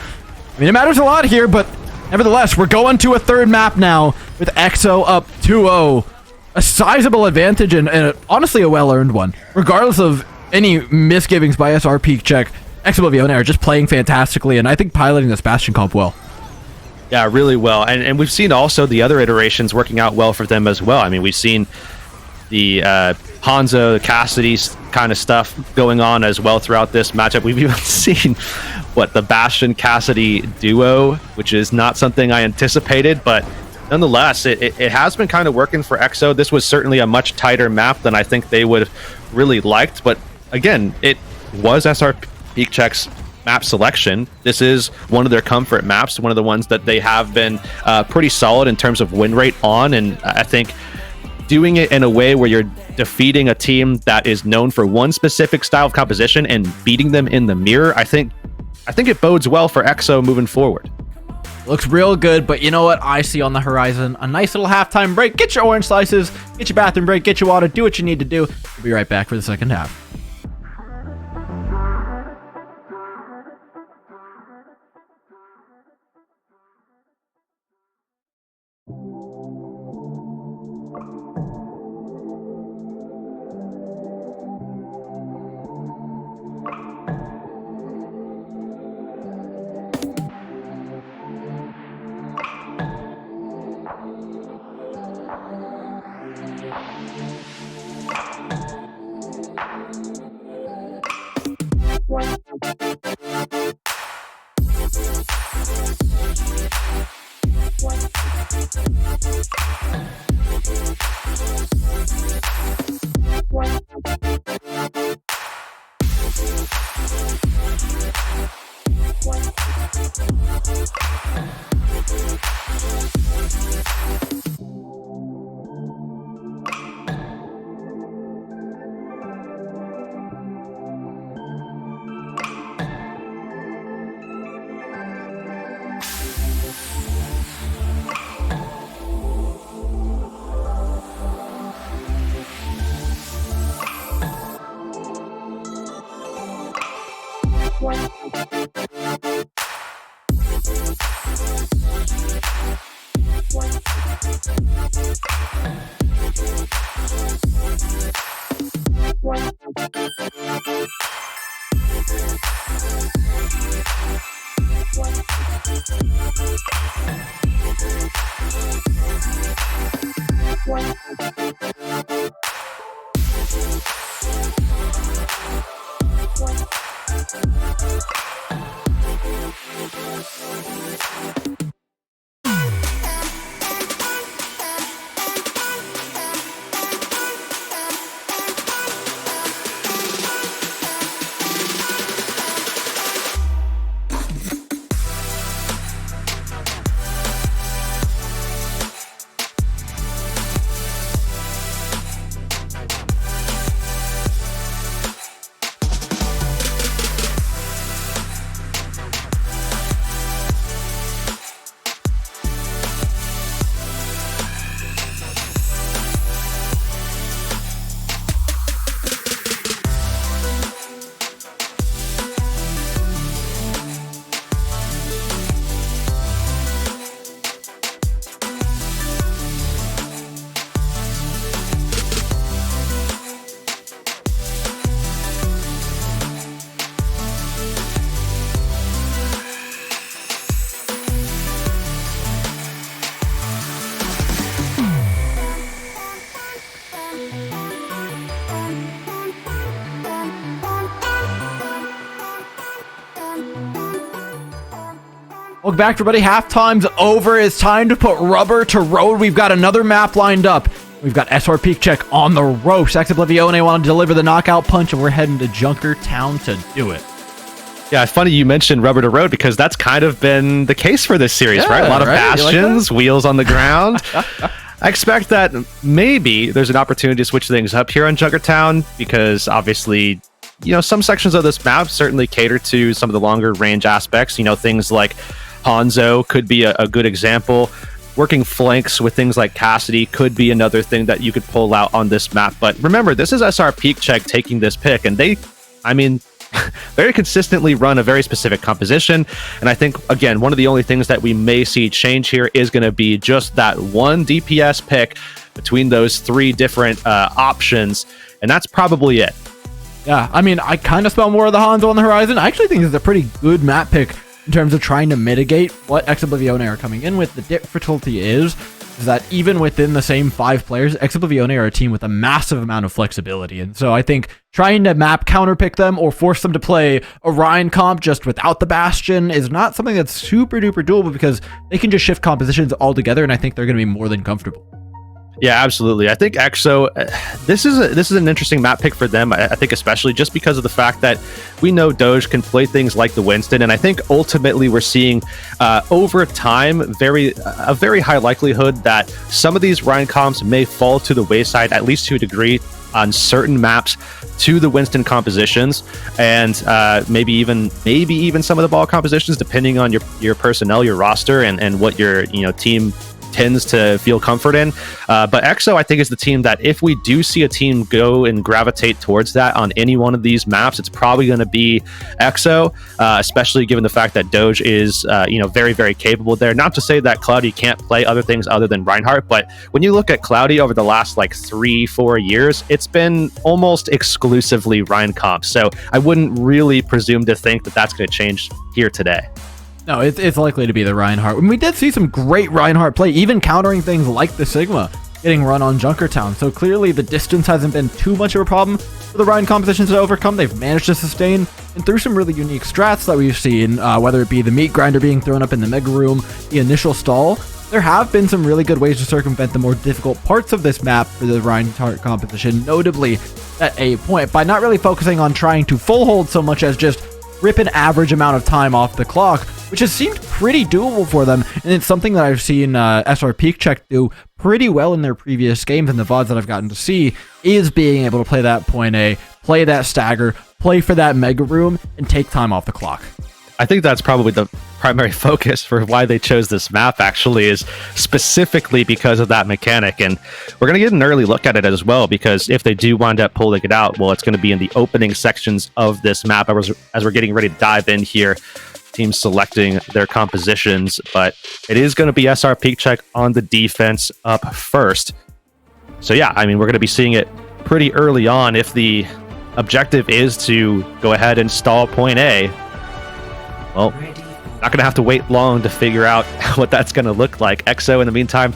I mean, it matters a lot here, but nevertheless, we're going to a third map now with Exo up 2-0. A sizable advantage and honestly a well-earned one. Regardless of any misgivings by SrPeakCheck, Oblivione are just playing fantastically, and I think piloting this Bastion comp well. Yeah, really well. And we've seen also the other iterations working out well for them as well. I mean, we've seen the Hanzo, the Cassidy kind of stuff going on as well throughout this matchup. We've even seen the Bastion Cassidy duo, which is not something I anticipated, but nonetheless, it has been kind of working for EXO. This was certainly a much tighter map than I think they would have really liked, but again, it was SrPeakCheck's map selection. This is one of their comfort maps, one of the ones that they have been pretty solid in terms of win rate on, and I think doing it in a way where you're defeating a team that is known for one specific style of composition and beating them in the mirror, I think it bodes well for EXO moving forward. Looks real good, but you know what I see on the horizon? A nice little halftime break. Get your orange slices, get your bathroom break, get your water, do what you need to do. We'll be right back for the second half. Welcome back, everybody. Halftime's over. It's time to put rubber to road. We've got another map lined up. We've got SrPeakCheck on the ropes. Oblivione want to deliver the knockout punch, and we're heading to Junkertown to do it. Yeah, it's funny you mentioned rubber to road because that's kind of been the case for this series, right? A lot of bastions, wheels on the ground. I expect that maybe there's an opportunity to switch things up here on Junkertown because obviously, some sections of this map certainly cater to some of the longer range aspects. Things like Hanzo could be a good example. Working flanks with things like Cassidy could be another thing that you could pull out on this map. But remember, this is SrPeakCheck taking this pick, and they very consistently run a very specific composition. And I think, again, one of the only things that we may see change here is going to be just that one DPS pick between those three different options. And that's probably it. Yeah, I mean, I kind of smell more of the Hanzo on the horizon. I actually think this is a pretty good map pick in terms of trying to mitigate what Oblivione are coming in with. The difficulty is that even within the same 5 players, Oblivione are a team with a massive amount of flexibility. And so I think trying to map counterpick them or force them to play a Ryan comp just without the Bastion is not something that's super duper doable, because they can just shift compositions altogether, and I think they're going to be more than comfortable. Yeah, absolutely. I think EXO, this is an interesting map pick for them. I think especially just because of the fact that we know Doge can play things like the Winston, and I think ultimately we're seeing over time a very high likelihood that some of these Ryan comps may fall to the wayside, at least to a degree, on certain maps to the Winston compositions, and maybe even some of the ball compositions, depending on your personnel, your roster, and what your team tends to feel comfort in. But EXO, I think, is the team that if we do see a team go and gravitate towards that on any one of these maps, it's probably going to be EXO, especially given the fact that Doge is very, very capable there. Not to say that Cloudy can't play other things other than Reinhardt, but when you look at Cloudy over the last like 3-4 years, it's been almost exclusively Ryan comp. So I wouldn't really presume to think that that's going to change here today. No, it's likely to be the Reinhardt. And we did see some great Reinhardt play, even countering things like the Sigma getting run on Junkertown. So clearly the distance hasn't been too much of a problem for the Ryan compositions to overcome. They've managed to sustain, and through some really unique strats that we've seen, whether it be the meat grinder being thrown up in the mega room, the initial stall, there have been some really good ways to circumvent the more difficult parts of this map for the Reinhardt composition, notably at a point, by not really focusing on trying to full hold so much as just rip an average amount of time off the clock, which has seemed pretty doable for them. And it's something that I've seen SrPeakCheck do pretty well in their previous games, and the VODs that I've gotten to see, is being able to play that point A, play that stagger, play for that mega room, and take time off the clock. I think that's probably the primary focus for why they chose this map, actually, is specifically because of that mechanic. And we're going to get an early look at it as well, because if they do wind up pulling it out, well, it's going to be in the opening sections of this map as we're getting ready to dive in here. Teams selecting their compositions, but it is going to be SrPeakCheck on the defense up first. So yeah, I mean, we're going to be seeing it pretty early on. If the objective is to go ahead and stall point A, well, not going to have to wait long to figure out what that's going to look like. EXO, in the meantime,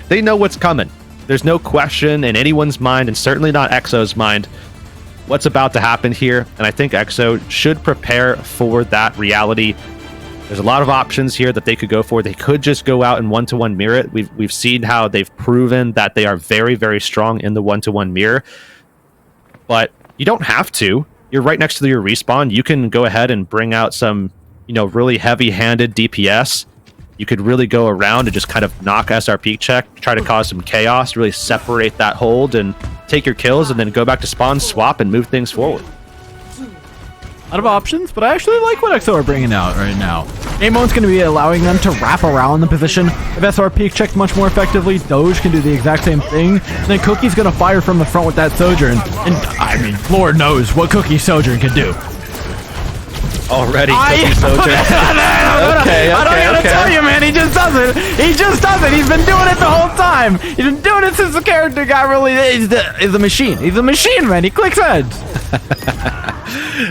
they know what's coming. There's no question in anyone's mind, and certainly not EXO's mind, what's about to happen here. And I think EXO should prepare for that reality. There's a lot of options here that they could go for. They could just go out and one-to-one mirror it. We've seen how they've proven that they are very, very strong in the one-to-one mirror. But you don't have to. You're right next to your respawn. You can go ahead and bring out some really heavy-handed DPS. You could really go around and just kind of knock SrPeakCheck, try to cause some chaos, really separate that hold and take your kills, and then go back to spawn, swap, and move things forward. A lot of options, but I actually like what EXO are bringing out right now. Amon's going to be allowing them to wrap around the position of SrPeakCheck much more effectively. Doge can do the exact same thing. And then Cookie's going to fire from the front with that Sojourn. And I mean, Lord knows what Cookie Sojourn can do. Already, Cookie Sojourn. I don't even tell you, man. He just does it. He just does it. He's been doing it the whole time. He's been doing it since the character got really. He's a machine. He's a machine, man. He clicks heads.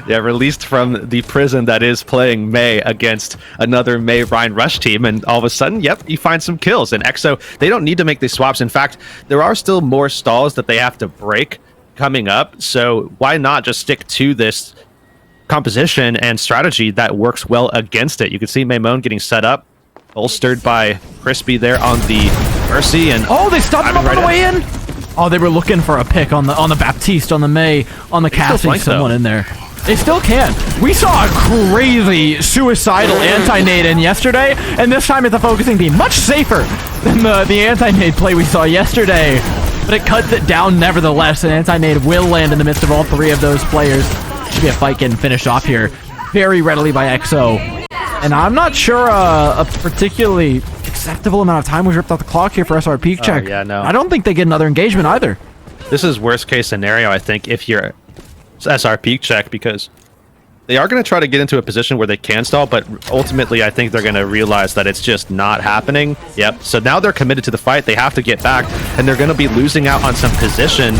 Yeah, released from the prison that is playing May against another May Ryan Rush team, and all of a sudden, yep, you find some kills. And EXO, they don't need to make these swaps. In fact, there are still more stalls that they have to break coming up. So why not just stick to this composition and strategy that works well against it? You can see Maymon getting set up, bolstered by Crispy there on the Mercy, and they stopped him up on the way in. Oh, they were looking for a pick on the Baptiste, on the May, on the Cassie, someone in there. They still can. We saw a crazy suicidal anti-nade in yesterday, and this time it's a focusing team. Much safer than the anti-nade play we saw yesterday, but it cuts it down nevertheless. An anti-nade will land in the midst of all three of those players. Should be a fight getting finished off here very readily by EXO. And I'm not sure a particularly acceptable amount of time was ripped off the clock here for SrPeakCheck. Yeah, no. I don't think they get another engagement either. This is worst case scenario, I think, if you're SrPeakCheck, because they are going to try to get into a position where they can stall, but ultimately I think they're going to realize that it's just not happening. Yep. So now they're committed to the fight. They have to get back, and they're going to be losing out on some position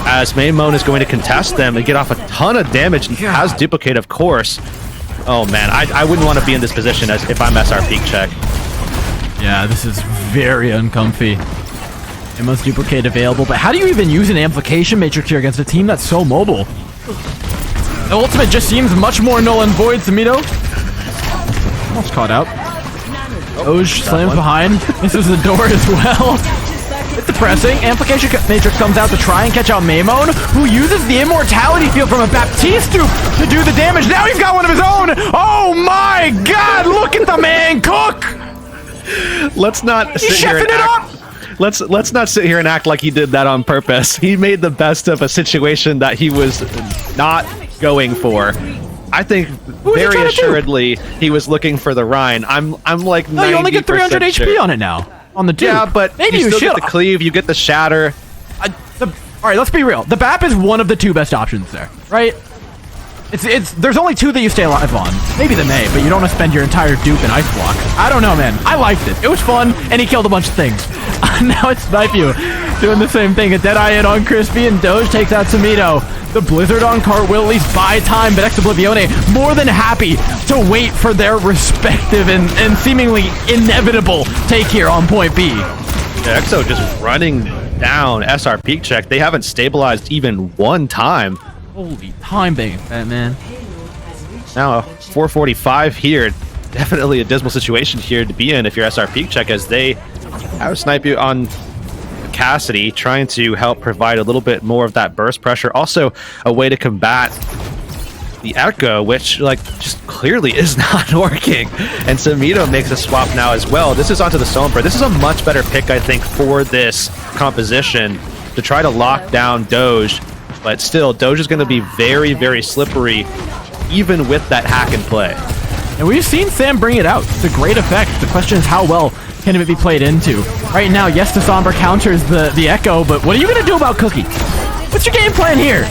as Maimon is going to contest them and get off a ton of damage and has duplicate, of course. Oh man, I wouldn't want to be in this position as if I'm SrPeakCheck. Yeah, this is very uncomfy. Maimon's duplicate available, but how do you even use an amplification matrix here against a team that's so mobile? The ultimate just seems much more null and void. Samito almost caught out. Doge slams behind. Misses the door as well. It's depressing. Amplification matrix comes out to try and catch out Maimon, who uses the immortality field from a Baptiste to do the damage. Now he's got one of his own. Oh my god, look at the man cook. Let's not sit here and act. Let's not sit here and act like he did that on purpose. He made the best of a situation that he was not going for. I think very assuredly he was looking for the Rhine. I'm like 90% you only get 300 HP on it now. On the Duke. Yeah, but maybe you you still should. get the cleave, you get the shatter. All right, let's be real. The BAP is one of the two best options there, right? There's only two that you stay alive on. Maybe the May, but you don't want to spend your entire dupe in Ice Block. I don't know, man. I liked it. It was fun, and he killed a bunch of things. Now it's SrPeakCheck doing the same thing. A Deadeye in on Crispy, and Doge takes out Samito. The Blizzard on Cart will at least buy time, but Oblivione more than happy to wait for their respective and seemingly inevitable take here on point B. Yeah, EXO just running down SrPeakCheck. They haven't stabilized even one time. Holy time bang, man. Now 445 here. Definitely a dismal situation here to be in if you're SrPeakCheck, as they have snipe you on Cassidy, trying to help provide a little bit more of that burst pressure. Also a way to combat the Echo, which just clearly is not working. And Samito makes a swap now as well. This is onto the Sombra. This is a much better pick, I think, for this composition to try to lock down Doge. But still, Doge is going to be very, very slippery, even with that hack and play. And we've seen Sam bring it out. It's a great effect. The question is, how well can it be played into? Right now, yes, the Sombra counters the Echo, but what are you going to do about Cookie? What's your game plan here?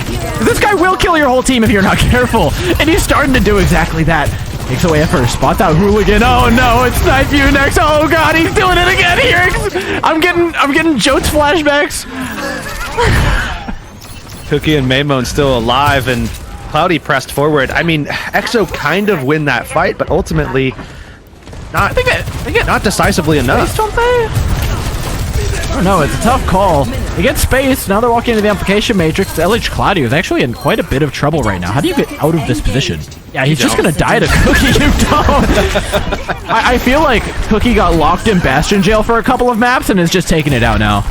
This guy will kill your whole team if you're not careful, and he's starting to do exactly that. Takes away effort, spots out Hooligan. Oh no, it's SrPeakCheck next. Oh god, he's doing it again here. I'm getting Jotes flashbacks. Cookie and Maimon still alive, and Cloudy pressed forward. I mean, EXO kind of win that fight, but ultimately not decisively enough. Don't they? I don't know, it's a tough call. They get space, now they're walking into the amplification matrix. LH Claudio is actually in quite a bit of trouble right now. How do you get out of this position? Yeah, he's just gonna die to Cookie. You don't. I feel like Cookie got locked in Bastion jail for a couple of maps and is just taking it out now.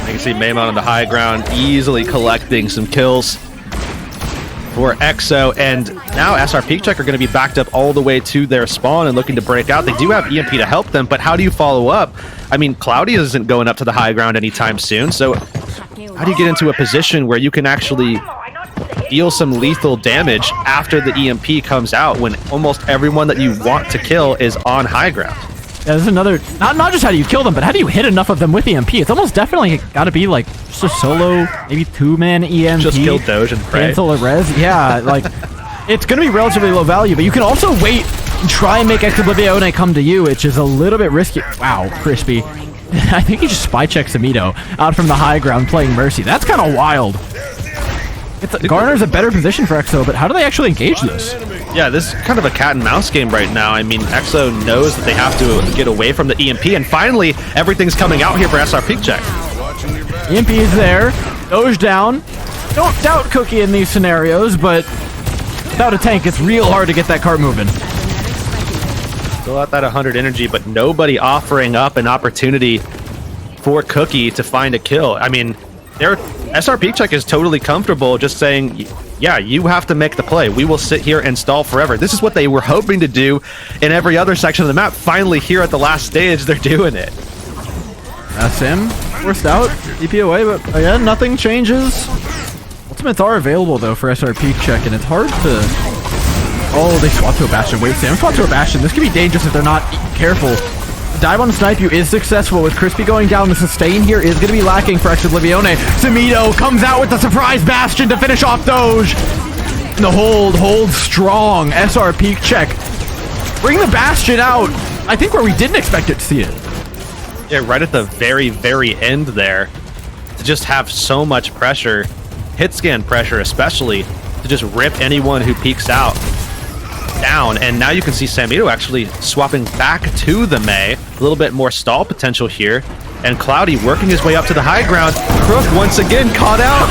You can see Maimon on the high ground, easily collecting some kills for EXO, and now SrPeakCheck are going to be backed up all the way to their spawn and looking to break out. They do have EMP to help them, but how do you follow up? I mean, Cloudy isn't going up to the high ground anytime soon, so how do you get into a position where you can actually deal some lethal damage after the EMP comes out when almost everyone that you want to kill is on high ground? Yeah, there's another, not just how do you kill them, but how do you hit enough of them with EMP? It's almost definitely got to be like just a solo, maybe two-man EMP. Just kill Doge and pray. Cancel a res. Yeah, like, it's going to be relatively low value, but you can also wait and try and make Oblivione come to you, which is a little bit risky. Wow, Crispy. I think he just spy checks Samito out from the high ground playing Mercy. That's kind of wild. Garner's a better position for EXO, but how do they actually engage this? Yeah, this is kind of a cat and mouse game right now. I mean, EXO knows that they have to get away from the EMP, and finally, everything's coming out here for SrPeakCheck. EMP is there. Doge down. Don't doubt Cookie in these scenarios, but without a tank, it's real hard to get that cart moving. Still at that 100 energy, but nobody offering up an opportunity for Cookie to find a kill. I mean, SrPeakCheck is totally comfortable just saying, yeah, you have to make the play. We will sit here and stall forever. This is what they were hoping to do in every other section of the map. Finally, here at the last stage, they're doing it. Sim forced out, DPOA, but again, nothing changes. Ultimates are available, though, for SrPeakCheck, and it's hard to... Oh, they swap to a Bastion. Wait, Sam swap to a Bastion. This could be dangerous if they're not careful. Dive on Snipe You is successful with Crispy going down. The sustain here is going to be lacking for Oblivione. Samito comes out with the surprise Bastion to finish off Doge. And the hold strong. SrPeakCheck. Bring the Bastion out. I think where we didn't expect it to see it. Yeah, right at the very, very end there. to just have so much pressure, hit scan pressure especially, to just rip anyone who peeks out down. And now you can see Samito actually swapping back to the Mei. A little bit more stall potential here. And Cloudy working his way up to the high ground. Crook once again caught out.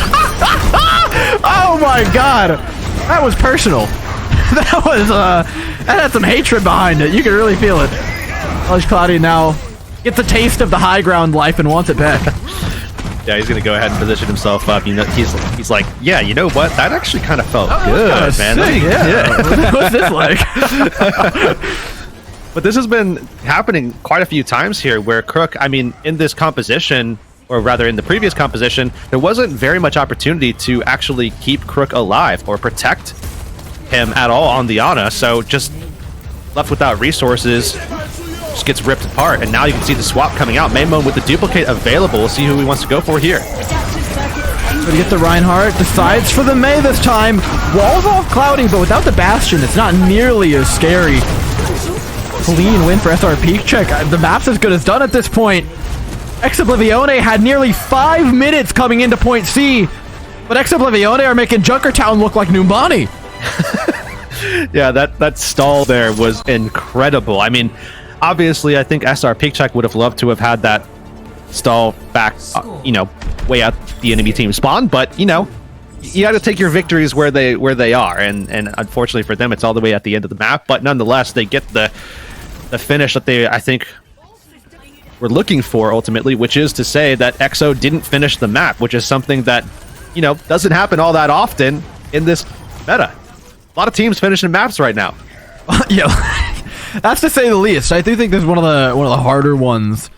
Oh my god! That was personal. That was, that had some hatred behind it. You could really feel it. College Cloudy now gets a taste of the high ground life and wants it back. Yeah, he's gonna go ahead and position himself up. You know, he's like, yeah, you know what? That actually kind of felt good, man. Sick, yeah. What's this like? But this has been happening quite a few times here, where Crook, I mean, in this composition, or rather in the previous composition, there wasn't very much opportunity to actually keep Crook alive or protect him at all on the Ana. So just left without resources, just gets ripped apart. And now you can see the swap coming out. Maimon with the duplicate available. We'll see who he wants to go for here. Gonna get the Reinhardt, decides for the Mei this time. Walls off Cloudy, but without the Bastion, it's not nearly as scary. Clean win for SrPeakCheck. The map's as good as done at this point. Oblivione had nearly 5 minutes coming into point C, but Oblivione are making Junkertown look like Numbani. Yeah, that stall there was incredible. I mean, obviously, I think SrPeakCheck would have loved to have had that stall back, you know, way out the enemy team spawn, but, you know, you got to take your victories where they are, and unfortunately for them, it's all the way at the end of the map, but nonetheless, they get the finish that they, I think, were looking for ultimately, which is to say that EXO didn't finish the map, which is something that, you know, doesn't happen all that often in this meta. A lot of teams finishing maps right now. Yeah, that's to say the least. I do think this is one of the harder ones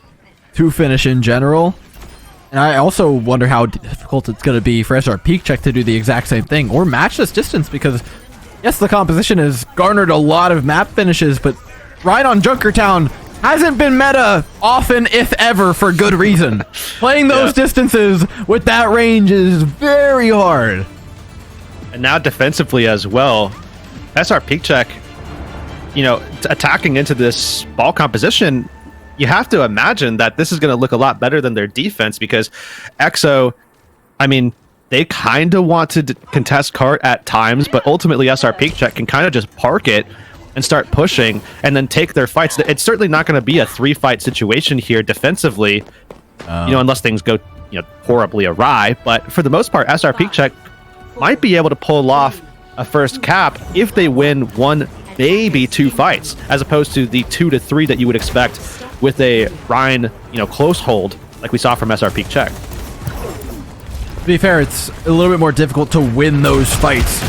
to finish in general. And I also wonder how difficult it's going to be for SrPeakCheck to do the exact same thing or match this distance, because yes, the composition has garnered a lot of map finishes, but right on Junkertown hasn't been meta often, if ever, for good reason. Playing those distances with that range is very hard. And now defensively as well, SrPeakCheck, you know, attacking into this ball composition, you have to imagine that this is going to look a lot better than their defense, because EXO, I mean, they kind of want to contest cart at times, but ultimately SrPeakCheck can kind of just park it and start pushing and then take their fights. It's certainly not going to be a 3-fight situation here defensively, you know, unless things go, you know, horribly awry. But for the most part, SrPeakCheck might be able to pull off a first cap if they win 1, maybe 2 fights, as opposed to the 2 to 3 that you would expect with a Ryan, you know, close hold like we saw from SrPeakCheck. To be fair, it's a little bit more difficult to win those fights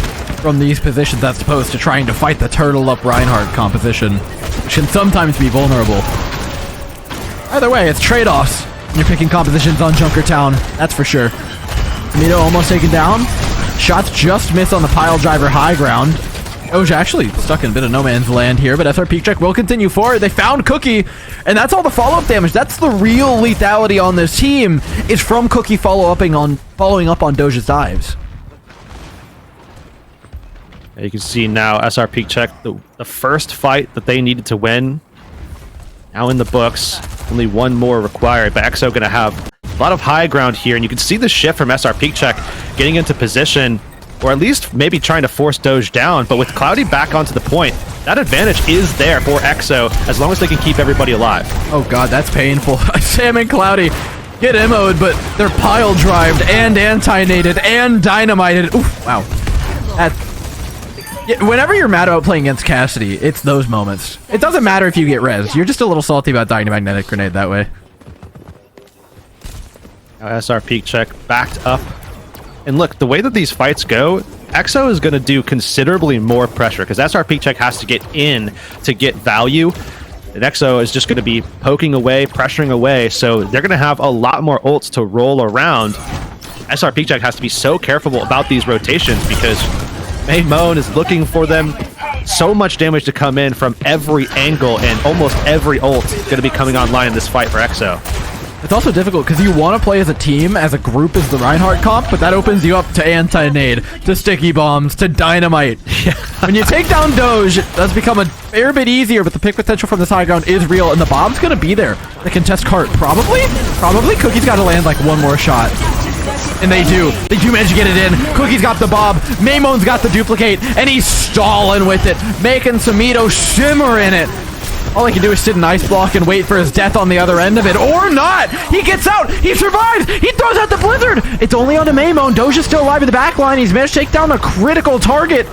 from these positions as opposed to trying to fight the turtle up Reinhardt composition, which can sometimes be vulnerable. Either way, it's trade-offs. You're picking compositions on Junkertown, that's for sure. Samito almost taken down. Shots just miss on the pile driver high ground. Doge actually stuck in a bit of no man's land here, but SrPeakCheck will continue forward. They found Cookie, and that's all the follow-up damage. That's the real lethality on this team, is from Cookie following up on Doge's dives. You can see now SrPeakCheck, the first fight that they needed to win, now in the books. Only one more required, but EXO going to have a lot of high ground here, and you can see the shift from SrPeakCheck getting into position, or at least maybe trying to force Doge down, but with Cloudy back onto the point, that advantage is there for EXO, as long as they can keep everybody alive. Oh god, that's painful. Sam and Cloudy get emoed, but they're pile-drived and anti-nated and dynamited. Oof, wow. Whenever you're mad about playing against Cassidy, it's those moments. It doesn't matter if you get res. You're just a little salty about dying to magnetic grenade that way. Now SrPeakCheck backed up. And look, the way that these fights go, EXO is going to do considerably more pressure, because SrPeakCheck has to get in to get value. And EXO is just going to be poking away, pressuring away, so they're going to have a lot more ults to roll around. SrPeakCheck has to be so careful about these rotations, because Maimon is looking for them. So much damage to come in from every angle, and almost every ult is going to be coming online in this fight for EXO. It's also difficult because you want to play as a team, as a group, as the Reinhardt comp, but that opens you up to anti-nade, to sticky bombs, to dynamite. Yeah. When you take down Doge, it does become a fair bit easier, but the pick potential from this high ground is real, and the bomb's going to be there. The contest cart, probably? Cookie's got to land like one more shot. And they do. They do manage to get it in. Cookie's got the bob. Maymon's got the duplicate, and he's stalling with it, making Samito shimmer in it. All he can do is sit in ice block and wait for his death on the other end of it, or not! He gets out! He survives! He throws out the blizzard! It's only on to Maymon. Doja's still alive in the back line. He's managed to take down a critical target.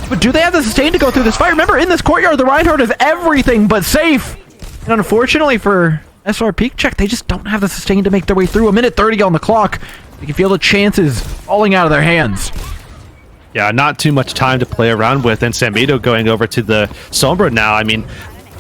But do they have the sustain to go through this fight? Remember, in this courtyard, the Reinhardt is everything but safe. And unfortunately for SrPeakCheck, they just don't have the sustain to make their way through. A minute 30 on the clock. You can feel the chances falling out of their hands. Yeah, not too much time to play around with, and Samito going over to the Sombra now. I mean,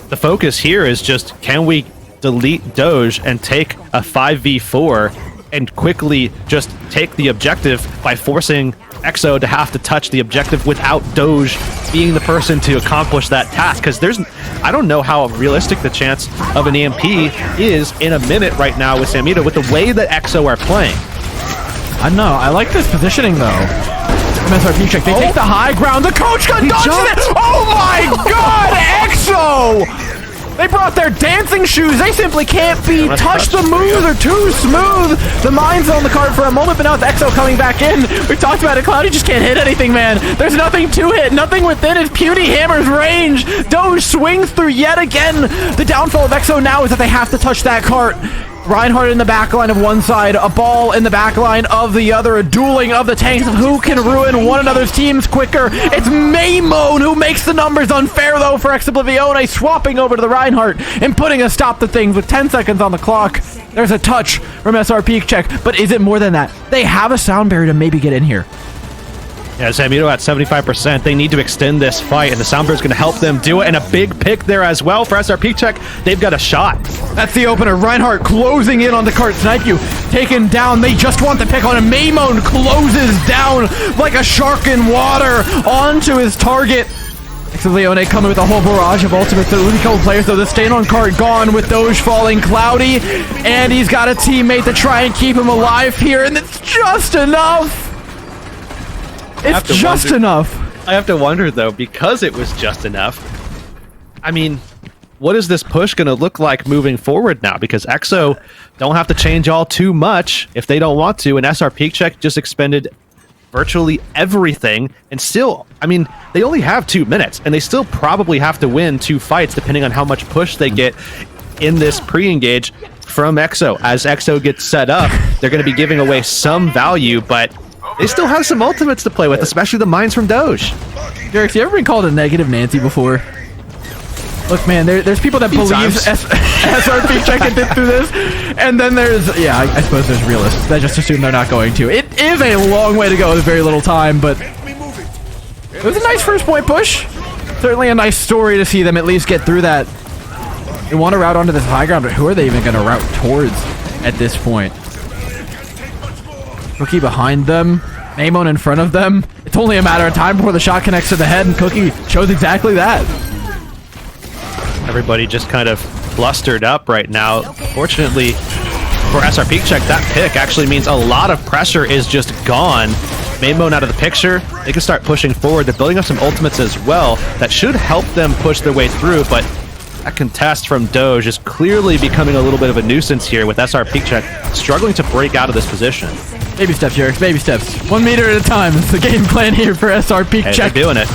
the focus here is just, can we delete Doge and take a 5v4 and quickly just take the objective by forcing EXO to have to touch the objective without Doge being the person to accomplish that task? Because I don't know how realistic the chance of an EMP is in a minute right now with Samito, with the way that EXO are playing. I don't know. I like this positioning, though. SrPeakCheck, they take the high ground. The coach gun dodges it! Oh my god, EXO! They brought their dancing shoes. They simply can't be touched. The moves are too smooth. The mine's on the card for a moment, but now it's EXO coming back in. We talked about it. Cloudy just can't hit anything, man. There's nothing to hit. Nothing within his puny hammer's range. Doge swings through yet again. The downfall of EXO now is that they have to touch that cart. Reinhardt in the backline of one side, a ball in the backline of the other, a dueling of the tanks of who can ruin one another's teams quicker. It's Maymon who makes the numbers unfair, though, for Oblivione, swapping over to the Reinhardt and putting a stop to things with 10 seconds on the clock. There's a touch from SrPeakCheck, but is it more than that? They have a sound barrier to maybe get in here. Yeah, Samito at 75%. They need to extend this fight, and the Soundbird's going to help them do it. And a big pick there as well for SrPeakCheck. They've got a shot. That's the opener. Reinhardt closing in on the cart. Snipe you. Taken down. They just want the pick on him. Maymon closes down like a shark in water onto his target. Oblivione coming with a whole barrage of ultimates. The really couple players, though. The stain on cart gone with Doge falling. Cloudy, and he's got a teammate to try and keep him alive here, and it's just enough. It's just enough. I have to wonder, though, because it was just enough. I mean, what is this push going to look like moving forward now? Because EXO don't have to change all too much if they don't want to, and SrPeakCheck just expended virtually everything, and still, I mean, they only have 2 minutes, and they still probably have to win 2 fights depending on how much push they get in this pre-engage from EXO. As EXO gets set up, they're going to be giving away some value, but they still have some ultimates to play with, especially the mines from Doge. Derek, you ever been called a negative Nancy before? Look, man, there's people that believe SrPeakCheck can get through this, and then there's, yeah, I suppose there's realists that just assume they're not going to. It is a long way to go with very little time, but it was a nice first point push. Certainly a nice story to see them at least get through that. They want to route onto this high ground, but who are they even going to route towards at this point? Cookie behind them, Maymon in front of them. It's only a matter of time before the shot connects to the head, and Cookie chose exactly that. Everybody just kind of flustered up right now. Fortunately for SrPeakCheck, that pick actually means a lot of pressure is just gone. Maymon out of the picture. They can start pushing forward. They're building up some ultimates as well. That should help them push their way through, but that contest from Doge is clearly becoming a little bit of a nuisance here, with SrPeakCheck struggling to break out of this position. Baby steps, Jarek, baby steps. 1 meter at a time. It's the game plan here for SrPeakCheck. Hey, they're doing it.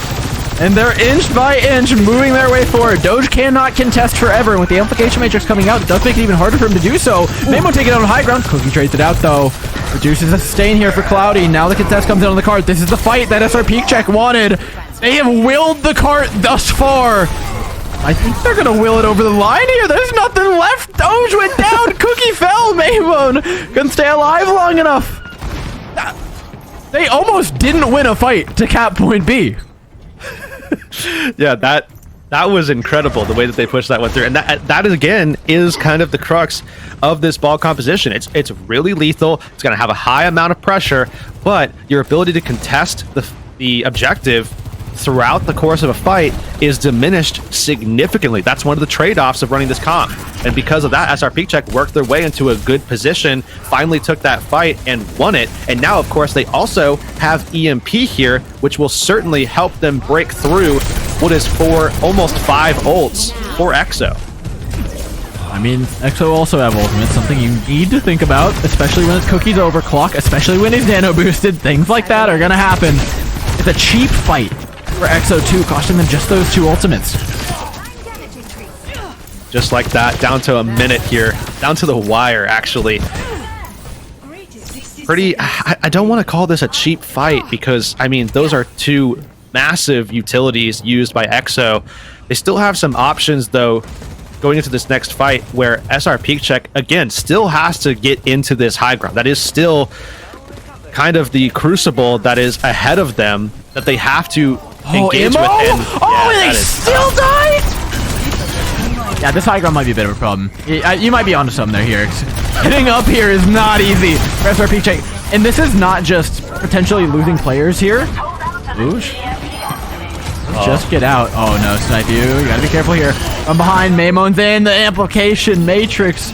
And they're inch by inch moving their way forward. Doge cannot contest forever, and with the amplification matrix coming out, it does make it even harder for him to do so. Maymon taking it on high ground. Cookie trades it out, though. Reduces the sustain here for Cloudy. Now the contest comes in on the cart. This is the fight that SrPeakCheck wanted. They have willed the cart thus far. I think they're going to will it over the line here. There's nothing left. Doge went down. Cookie fell. Maymon couldn't stay alive long enough. They almost didn't win a fight to cap point B. Yeah, that was incredible, the way that they pushed that one through. And that is, again, is kind of the crux of this ball composition. It's really lethal. It's going to have a high amount of pressure, but your ability to contest the objective throughout the course of a fight is diminished significantly. That's one of the trade-offs of running this comp. And because of that, SrPeakCheck worked their way into a good position, finally took that fight and won it. And now, of course, they also have EMP here, which will certainly help them break through what is almost 5 ults for EXO. I mean, EXO also have ultimates, something you need to think about, especially when it's Cookie's overclock, especially when he's nano boosted. Things like that are gonna happen. It's a cheap fight for EXO 2, costing them just those 2 ultimates. Just like that, down to a minute here, down to the wire, actually. I don't want to call this a cheap fight because, I mean, those are 2 massive utilities used by EXO. They still have some options, though, going into this next fight where SrPeakCheck, again, still has to get into this high ground. That is still kind of the crucible that is ahead of them that they have to engage with. And, they still died? Yeah, this high ground might be a bit of a problem. You might be onto something there, here. Getting up here is not easy for SrPeakCheck. And this is not just potentially losing players here. Oosh. Just get out. Oh no, Snipe you. You gotta be careful here. From behind, Maymon's in the amplification matrix.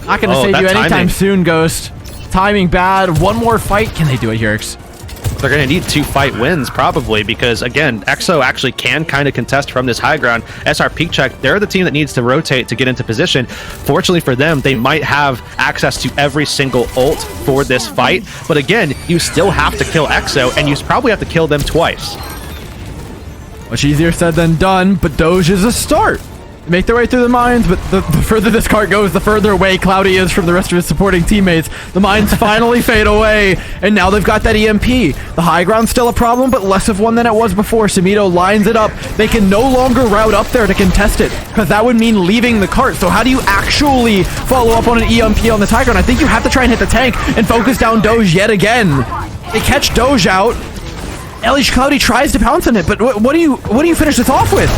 Not gonna save you anytime soon, Ghost. Timing bad. One more fight. Can they do it, Yerix? They're going to need 2 fight wins, probably, because, again, EXO actually can kind of contest from this high ground. SrPeakCheck, they're the team that needs to rotate to get into position. Fortunately for them, they might have access to every single ult for this fight. But, again, you still have to kill EXO, and you probably have to kill them twice. Much easier said than done, but Doge is a start. They make their way through the mines, but the further this cart goes, the further away Cloudy is from the rest of his supporting teammates. The mines finally fade away, and now they've got that EMP. The high ground's still a problem, but less of one than it was before. Sumito lines it up. They can no longer route up there to contest it, because that would mean leaving the cart. So how do you actually follow up on an EMP on this high ground? I think you have to try and hit the tank and focus down Doge yet again. They catch Doge out. Elish Cloudy tries to pounce on it, but what do you finish this off with?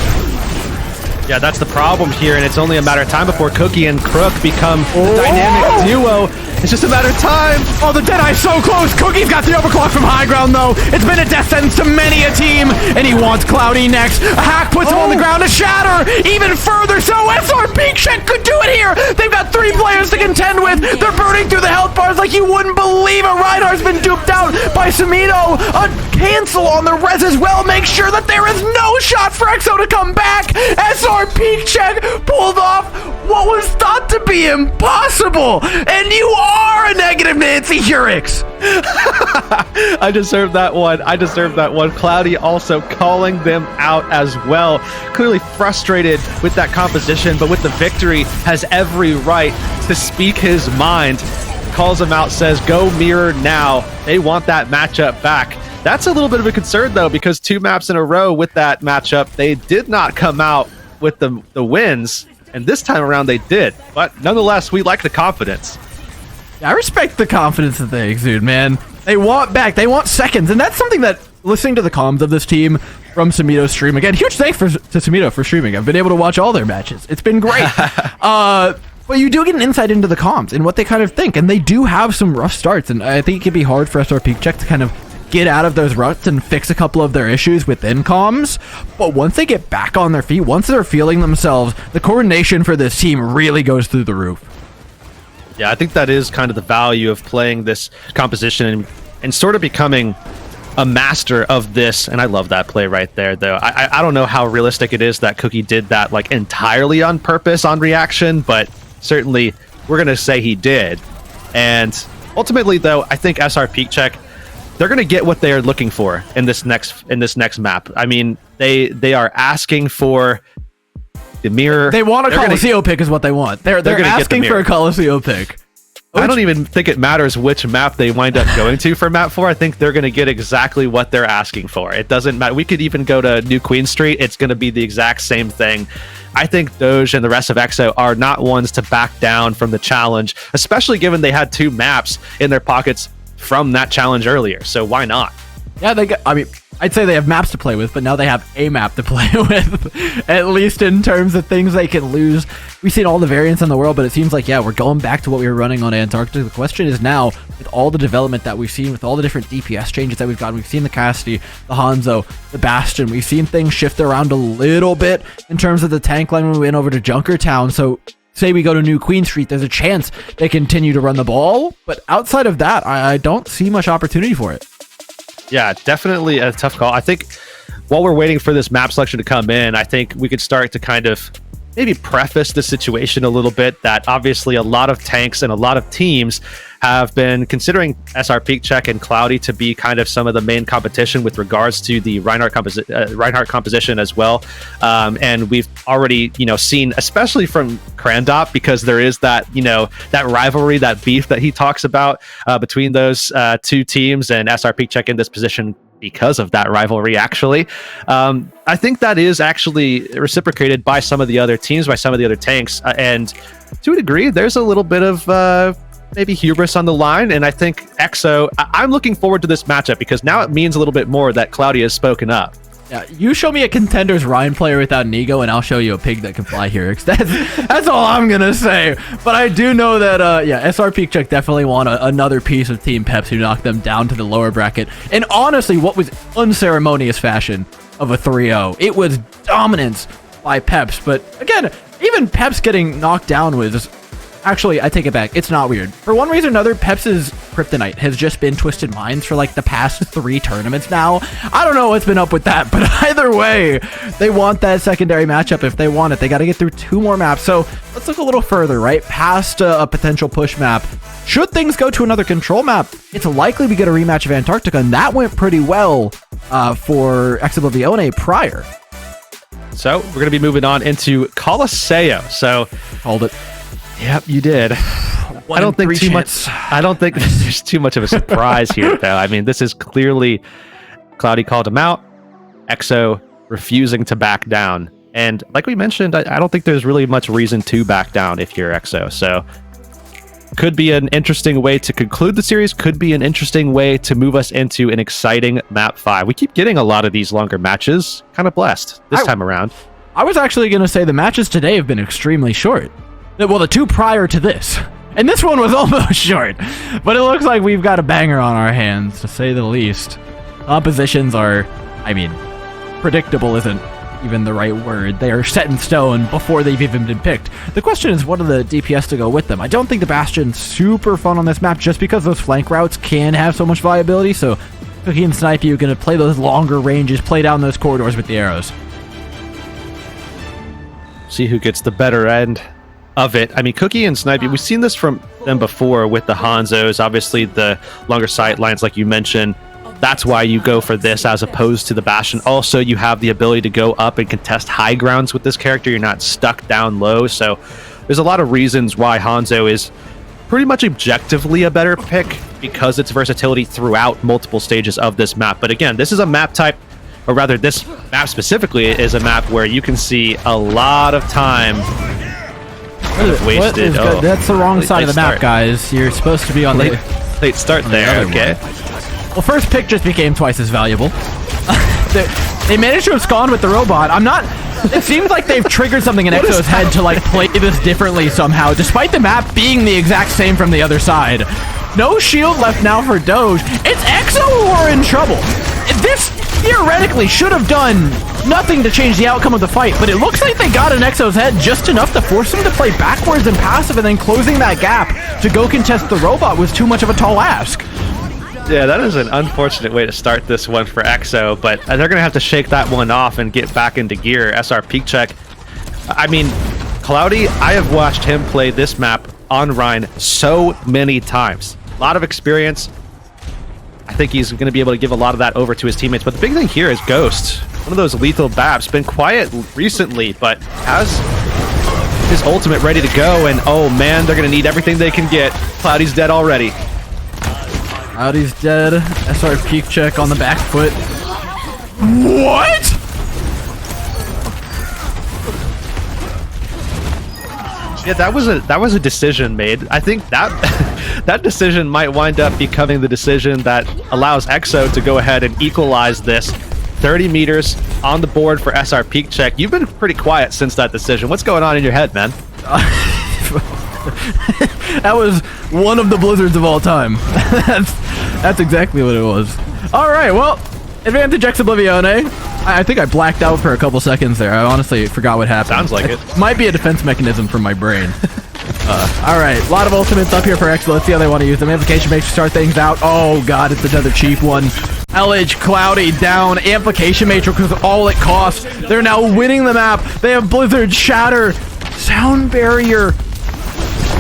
Yeah, that's the problem here, and it's only a matter of time before Cookie and Crook become the dynamic duo. It's just a matter of time. Oh, the Deadeye's so close. Cookie's got the overclock from high ground, though. It's been a death sentence to many a team, and he wants Cloudy next. A hack puts him on the ground to shatter even further. So SrPeakCheck could do it here. They've got 3 players to contend with. They're burning through the health bars like you wouldn't believe it. Reinhardt's been duped out by Sumito. A cancel on the res as well. Make sure that there is no shot for EXO to come back. SrPeakCheck pulled off what was thought to be impossible, and you are a negative Nancy Hurix. I deserve that one. Cloudy also calling them out as well. Clearly frustrated with that composition, but with the victory has every right to speak his mind. Calls him out, says, go mirror now. They want that matchup back. That's a little bit of a concern, though, because 2 maps in a row with that matchup, they did not come out with the wins. And this time around they did, but nonetheless, we like the confidence. I respect the confidence that they exude, man. They want back, they want seconds, and that's something that, listening to the comms of this team from Sumito's stream, again, huge thanks to Sumito for streaming. I've been able to watch all their matches. It's been great. But you do get an insight into the comms and what they kind of think, and they do have some rough starts, and I think it can be hard for SrPeakCheck to kind of get out of those ruts and fix a couple of their issues within comms. But once they get back on their feet, once they're feeling themselves, the coordination for this team really goes through the roof. Yeah, I think that is kind of the value of playing this composition and sort of becoming a master of this. And I love that play right there, though. I don't know how realistic it is that Cookie did that like entirely on purpose on reaction, but certainly we're gonna say he did. And ultimately, though, I think SrPeakCheck, they're going to get what they're looking for in this next map. I mean, they are asking for the mirror. They want a Coliseum pick is what they want. They're asking for a Coliseum pick. I don't even think it matters which map they wind up going to for map 4. I think they're going to get exactly what they're asking for. It doesn't matter. We could even go to New Queen Street. It's going to be the exact same thing. I think Doge and the rest of EXO are not ones to back down from the challenge, especially given they had 2 maps in their pockets from that challenge earlier. So why not? Yeah, I mean, I'd say they have maps to play with, but now they have a map to play with, at least in terms of things they can lose. We've seen all the variants in the world, but it seems like, yeah, we're going back to what we were running on Antarctica. The question is now, with all the development that we've seen, with all the different DPS changes that we've gotten, we've seen the Cassidy, the Hanzo, the Bastion, we've seen things shift around a little bit in terms of the tank line when we went over to Junkertown. So say we go to New Queen Street, there's a chance they continue to run the ball, but outside of that, I don't see much opportunity for it. Yeah, definitely a tough call. I think while we're waiting for this map selection to come in, I think we could start to kind of maybe preface the situation a little bit, that obviously a lot of tanks and a lot of teams have been considering SrPeakCheck and Cloudy to be kind of some of the main competition with regards to the Reinhardt composition as well. And we've already, seen, especially from Crandop, because there is that, that rivalry, that beef that he talks about between those two teams, and SrPeakCheck in this position because of that rivalry, actually. I think that is actually reciprocated by some of the other teams, by some of the other tanks. And to a degree, there's a little bit of maybe hubris on the line. And I think EXO, I'm looking forward to this matchup because now it means a little bit more that Cloudy has spoken up. Yeah, you show me a Contenders Ryan player without an ego, and I'll show you a pig that can fly here. That's all I'm gonna say. But I do know that, SrPeakCheck definitely want another piece of Team Peps who knocked them down to the lower bracket. And honestly, what was unceremonious fashion of a 3-0. It was dominance by Peps. But again, even Peps getting knocked down was... Actually, I take it back. It's not weird. For one reason or another, Peps' kryptonite has just been Twisted Minds for like the past 3 tournaments now. I don't know what's been up with that, but either way, they want that secondary matchup. If they want it, they got to get through 2 more maps. So let's look a little further, right? Past a potential push map. Should things go to another control map, it's likely we get a rematch of Antarctica, and that went pretty well for Oblivione prior. So we're going to be moving on into Colosseo. So hold it. Yep, you did. I don't think too much. I don't think there's too much of a surprise here, though. I mean, this is clearly Cloudy called him out. EXO refusing to back down, and like we mentioned, I don't think there's really much reason to back down if you're EXO. So, could be an interesting way to conclude the series. Could be an interesting way to move us into an exciting map 5. We keep getting a lot of these longer matches. Kind of blessed this time around. I was actually going to say the matches today have been extremely short. Well, the 2 prior to this. And this one was almost short. But it looks like we've got a banger on our hands, to say the least. Compositions are, predictable isn't even the right word. They are set in stone before they've even been picked. The question is, what are the DPS to go with them? I don't think the Bastion's super fun on this map just because those flank routes can have so much viability. So Cookie and Snipey are going to play those longer ranges, play down those corridors with the arrows. See who gets the better end of it. I mean, Cookie and Snipey, we've seen this from them before with the Hanzos. Obviously, the longer sight lines, like you mentioned, that's why you go for this as opposed to the Bastion. Also, you have the ability to go up and contest high grounds with this character. You're not stuck down low. So there's a lot of reasons why Hanzo is pretty much objectively a better pick because its versatility throughout multiple stages of this map. But again, this is a map type, or rather this map specifically is a map where you can see a lot of time wasted. That's the wrong side of the map, guys. You're supposed to be on the late start there. Okay. Well, first pick just became twice as valuable. They managed to abscond with the robot. It seems like they've triggered something in EXO's head to like play this differently somehow, despite the map being the exact same from the other side. No shield left now for Doge. It's EXO who are in trouble. This theoretically should have done nothing to change the outcome of the fight, but it looks like they got in EXO's head just enough to force him to play backwards and passive, and then closing that gap to go contest the robot was too much of a tall ask. Yeah, that is an unfortunate way to start this one for EXO, but they're going to have to shake that one off and get back into gear. SrPeakCheck, I mean, Cloudy, I have watched him play this map on Rhine so many times. A lot of experience. I think he's going to be able to give a lot of that over to his teammates, but the big thing here is Ghost. One of those lethal baps. Been quiet recently, but has his ultimate ready to go, and oh man, they're going to need everything they can get. Cloudy's dead already. Cloudy's dead. SrPeakCheck on the back foot. What? Yeah, that was a decision made. I think that that decision might wind up becoming the decision that allows EXO to go ahead and equalize this 30 meters on the board for SrPeakCheck. You've been pretty quiet since that decision. What's going on in your head, man? That was one of the blizzards of all time. That's exactly what it was. All right, well, advantage X Oblivione. I think I blacked out for a couple seconds there. I honestly forgot what happened. Sounds like it. Might be a defense mechanism from my brain. All right, a lot of ultimates up here for X. Let's see how they want to use them. Amplification makes to start things out. Oh god, it's another cheap one. LH Cloudy down. Amplification Matrix was all it costs. They're now winning the map. They have Blizzard, Shatter, Sound Barrier.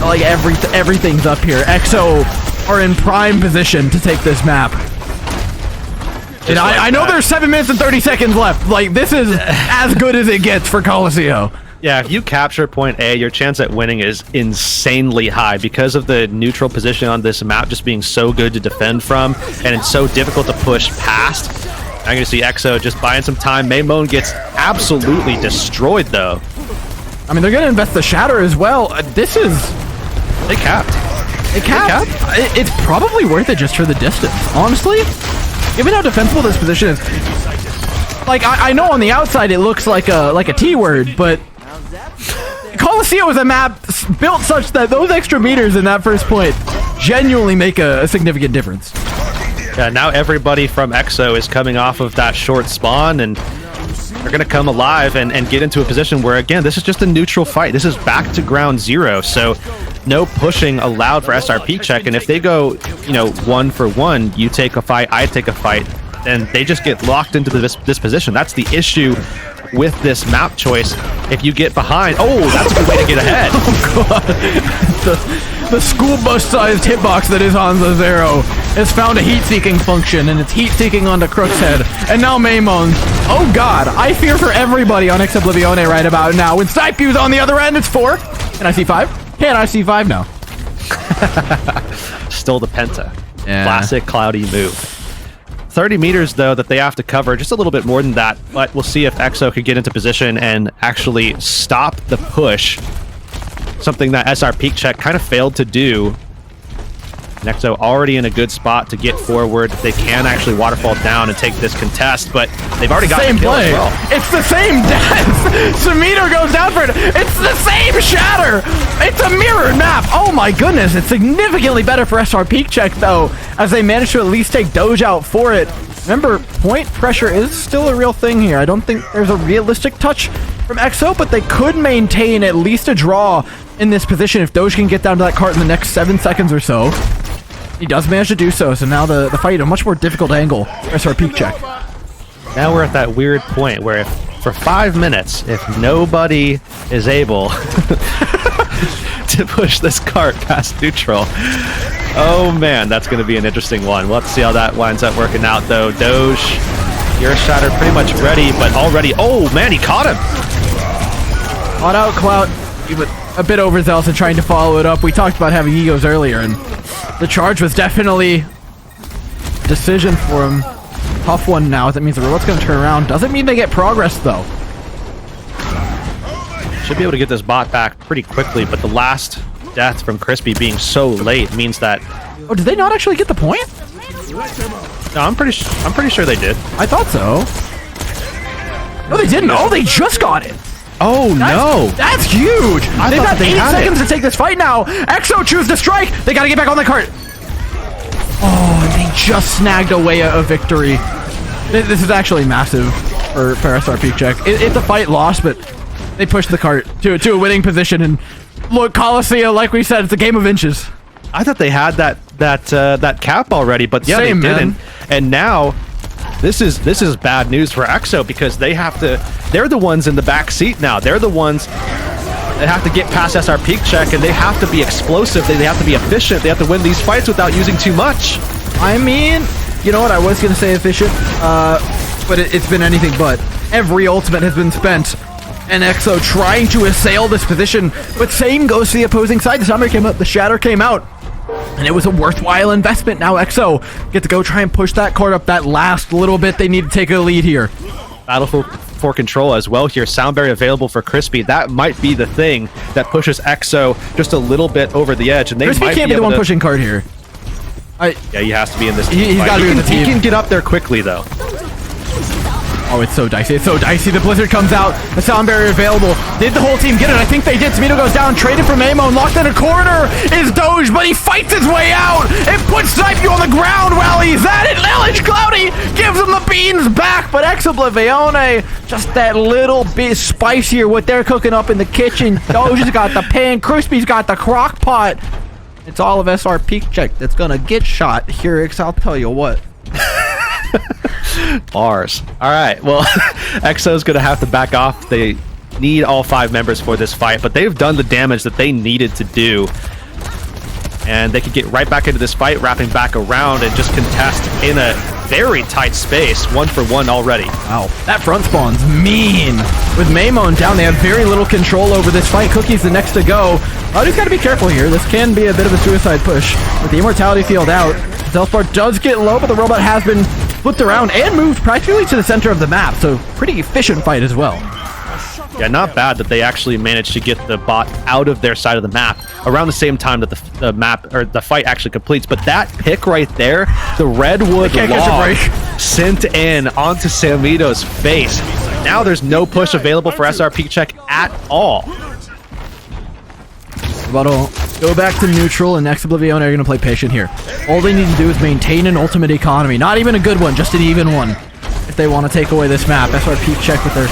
Like everything's up here. EXO are in prime position to take this map. And I know there's 7 minutes and 30 seconds left. Like, this is as good as it gets for Coliseum. Yeah, if you capture point A, your chance at winning is insanely high because of the neutral position on this map just being so good to defend from, and it's so difficult to push past. I'm going to see EXO just buying some time. Maymone gets absolutely destroyed, though. I mean, they're going to invest the Shatter as well. This is... They capped. They capped? It's probably worth it just for the distance, honestly. Given how defensible this position is. Like, I know on the outside it looks like a T word, but... Coliseum is a map built such that those extra meters in that first point genuinely make a significant difference. Yeah, now everybody from EXO is coming off of that short spawn, and they're going to come alive and get into a position where, again, this is just a neutral fight. This is back to ground zero, so no pushing allowed for SrPeakCheck, and if they go, you know, 1-for-1, you take a fight, I take a fight, then they just get locked into this position. That's the issue with this map choice. If you get behind, oh, that's a good way to get ahead. Oh god, the school bus-sized hitbox that is on the Zero has found a heat-seeking function, and it's heat-seeking onto Crook's head. And now Maymone. Oh god, I fear for everybody on X Oblivione right about now. When Snipe's on the other end, it's 4. Can I see 5? Can I see 5 now? Still the Penta. Yeah. Classic Cloudy move. 30 meters, though, that they have to cover, just a little bit more than that, but we'll see if EXO could get into position and actually stop the push. Something that SrPeakCheck kind of failed to do. And EXO already in a good spot to get forward. They can actually waterfall down and take this contest, but they've already got the kill as well. It's the same death. Samito goes down for it. It's the same Shatter. It's a mirrored map. Oh my goodness. It's significantly better for SrPeakCheck, though, as they managed to at least take Doge out for it. Remember, point pressure is still a real thing here. I don't think there's a realistic touch from EXO, but they could maintain at least a draw in this position if Doge can get down to that cart in the next 7 seconds or so. He does manage to do so, so now the fight at a much more difficult angle for SrPeakCheck. Now we're at that weird point where if for 5 minutes, if nobody is able to push this cart past neutral, oh man, that's going to be an interesting one. We'll have to see how that winds up working out, though. Doge, your Shatter pretty much ready, but already, oh man, he caught him. Caught out Clout, a bit overzealous in trying to follow it up. We talked about having egos earlier, and the charge was definitely a decision for him. Tough one now. That means the robot's going to turn around. Doesn't mean they get progress, though. Should be able to get this bot back pretty quickly, but the last death from Crispy being so late means that... Oh, did they not actually get the point? No, I'm pretty sure they did. I thought so. No, they didn't. Oh, they just got it. Oh, no. That's huge. They've got 8 seconds to take this fight now. EXO choose to strike. They got to get back on the cart. Oh, and they just snagged away a victory. This is actually massive for SrPeakCheck. It's a fight lost, but they pushed the cart to a winning position. And look, Coliseum, like we said, it's a game of inches. I thought they had that cap already, but yeah, Same, they didn't. man. And now this is bad news for EXO because they're the ones in the back seat now. They're the ones that have to get past SrPeakCheck, and they have to be explosive. They have to be efficient. They have to win these fights without using too much. I mean, you know what? I was going to say efficient, but it's been anything but. Every ultimate has been spent, and EXO trying to assail this position, but same goes to the opposing side. The Summer came out, the Shatter came out, and it was a worthwhile investment. Now EXO get to go try and push that card up that last little bit. They need to take a lead here. Battle for control as well here. Sound barrier available for Crispy. That might be the thing that pushes EXO just a little bit over the edge. And they Crispy might can't be the one pushing card here. Yeah, he has to be in this team. He's got to be in the team. He can get up there quickly, though. Oh, it's so dicey. It's so dicey. The Blizzard comes out. The sound barrier available. Did the whole team get it? I think they did. Smito goes down. Traded from Amon. Locked in a corner is Doge, but he fights his way out. It puts SrPeakCheck on the ground while he's at it. LH Cloudy gives him the beans back, but Oblivione, just that little bit spicier what they're cooking up in the kitchen. Doge's got the pan. Crispy's got the crock pot. It's all of SrPeakCheck that's gonna get shot. Heurix, I'll tell you what. Bars. All right. Well, EXO's going to have to back off. They need all 5 members for this fight, but they've done the damage that they needed to do. And they can get right back into this fight, wrapping back around and just contest in a very tight space. 1-for-1 already. Wow. That front spawn's mean. With Maymon down, they have very little control over this fight. Cookie's the next to go. Just got to be careful here. This can be a bit of a suicide push. With the immortality field out, Zelspar does get low, but the robot has been flipped around and moved practically to the center of the map. So pretty efficient fight as well. Yeah, not bad that they actually managed to get the bot out of their side of the map around the same time that the map or the fight actually completes. But that pick right there, the redwood log sent in onto Samito's face. Now there's no push available for SrPeakCheck at all. Rebuttal, go back to neutral, and next Oblivione are going to play patient here. All they need to do is maintain an ultimate economy. Not even a good one, just an even one. If they want to take away this map, SrPeakCheck with their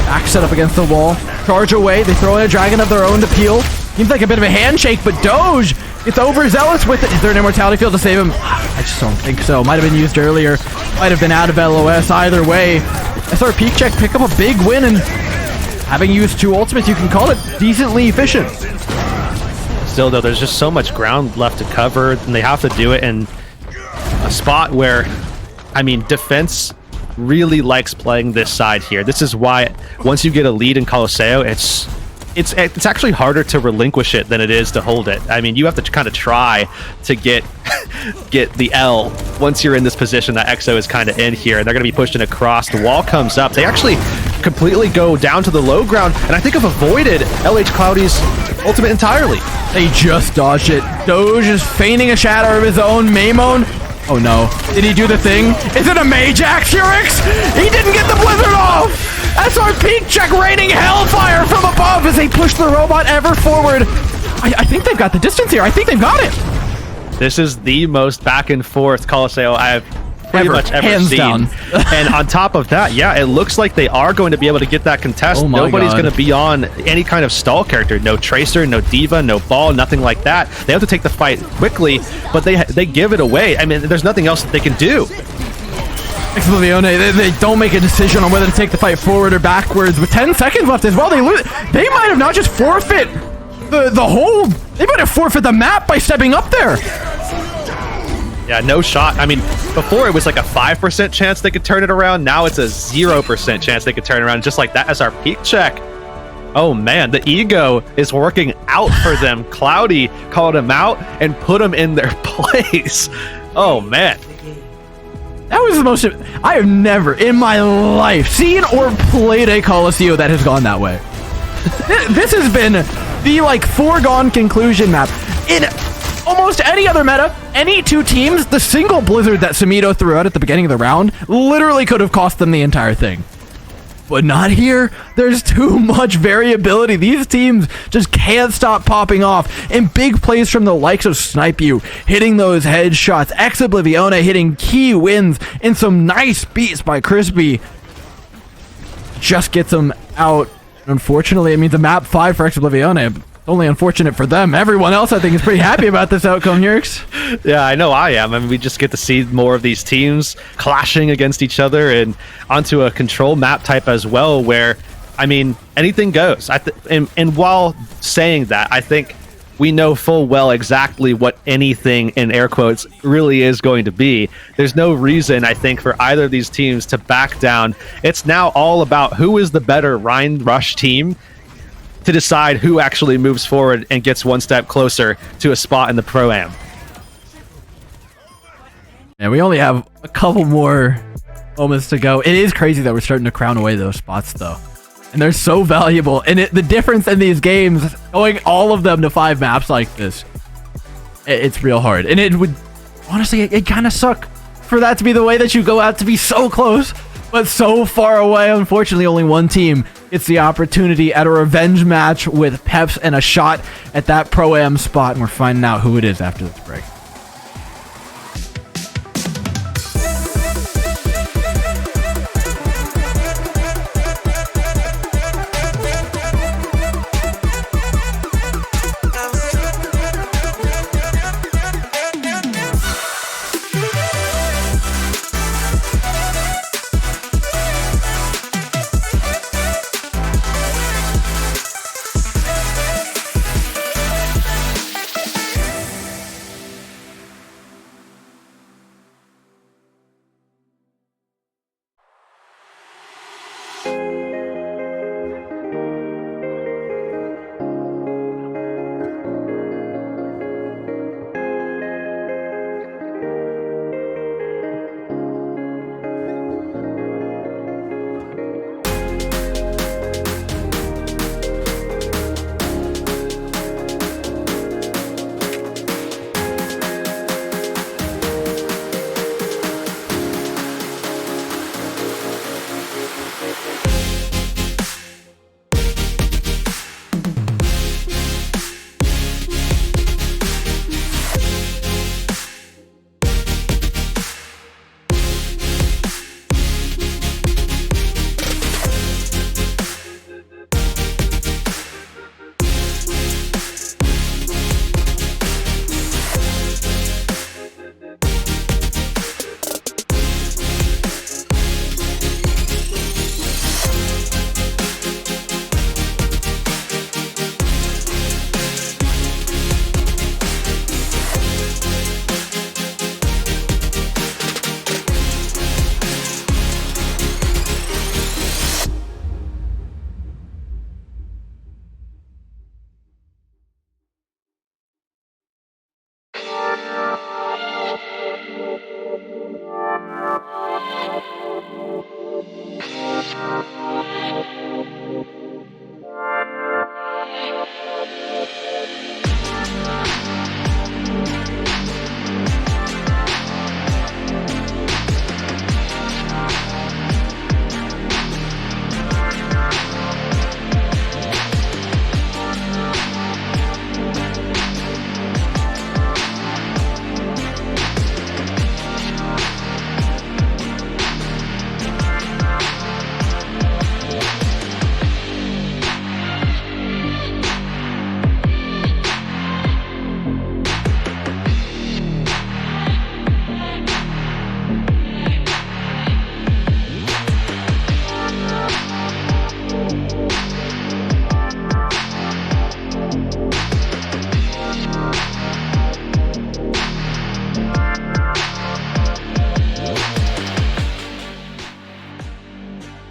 back set up against the wall. Charge away, they throw in a dragon of their own to peel. Seems like a bit of a handshake, but Doge gets overzealous with it. Is there an immortality field to save him? I just don't think so. Might have been used earlier. Might have been out of LOS. Either way, SrPeakCheck pick up a big win, and having used 2 ultimates, you can call it decently efficient. Still, though, there's just so much ground left to cover, and they have to do it in a spot where, I mean, defense really likes playing this side here. This is why once you get a lead in Colosseo, it's actually harder to relinquish it than it is to hold it. I mean, you have to kind of try to get the L once you're in this position that EXO is kind of in here, and they're going to be pushing across. The wall comes up. They actually completely go down to the low ground, and I think have avoided LH Cloudy's ultimate entirely. They just dodged it. Doge is feigning a shatter of his own. Maymon. Oh no. Did he do the thing? Is it a mage axe, Heurix? He didn't get the blizzard off! SrPeakCheck raining hellfire from above as they push the robot ever forward. I think they've got the distance here. I think they've got it. This is the most back and forth Colosseo I've pretty much ever hands seen. Down. And on top of that, yeah, it looks like they are going to be able to get that contest. Nobody's going to be on any kind of stall character. No Tracer, no Diva, no Ball, nothing like that. They have to take the fight quickly, but they give it away. I mean, there's nothing else that they can do. Oblivione, they don't make a decision on whether to take the fight forward or backwards. With 10 seconds left as well, they lose. They might have not just forfeit the whole. They might have forfeit the map by stepping up there. Yeah, no shot. I mean, before it was like a 5% chance they could turn it around. Now it's a 0% chance they could turn it around, just like that. SrPeakCheck. Oh man, the ego is working out for them. Cloudy called him out and put him in their place. Oh man. That was the most. I have never in my life seen or played a Colosseo that has gone that way. This has been the like foregone conclusion map. In almost any other meta, any 2 teams, the single blizzard that Samito threw out at the beginning of the round literally could have cost them the entire thing. But not here. There's too much variability. These teams just can't stop popping off. And big plays from the likes of SnipYou, hitting those headshots. Oblivione hitting key wins, and some nice beats by Crispy. Just gets them out. Unfortunately, it means a map 5 for Oblivione. Only unfortunate for them. Everyone else, I think, is pretty happy about this outcome, Heurix. Yeah, I know I am. I mean, we just get to see more of these teams clashing against each other and onto a control map type as well, where, I mean, anything goes. And while saying that, I think we know full well exactly what anything, in air quotes, really is going to be. There's no reason, I think, for either of these teams to back down. It's now all about who is the better Rhine Rush team to decide who actually moves forward and gets one step closer to a spot in the Pro-Am. And we only have a couple more moments to go. It is crazy that we're starting to crown away those spots, though. And they're so valuable. And the difference in these games, going all of them to 5 maps like this, it's real hard. And it would, honestly, it kind of suck for that to be the way that you go out to be so close but so far away. Unfortunately, only one team gets the opportunity at a revenge match with Peps and a shot at that Pro-Am spot, and we're finding out who it is after this break.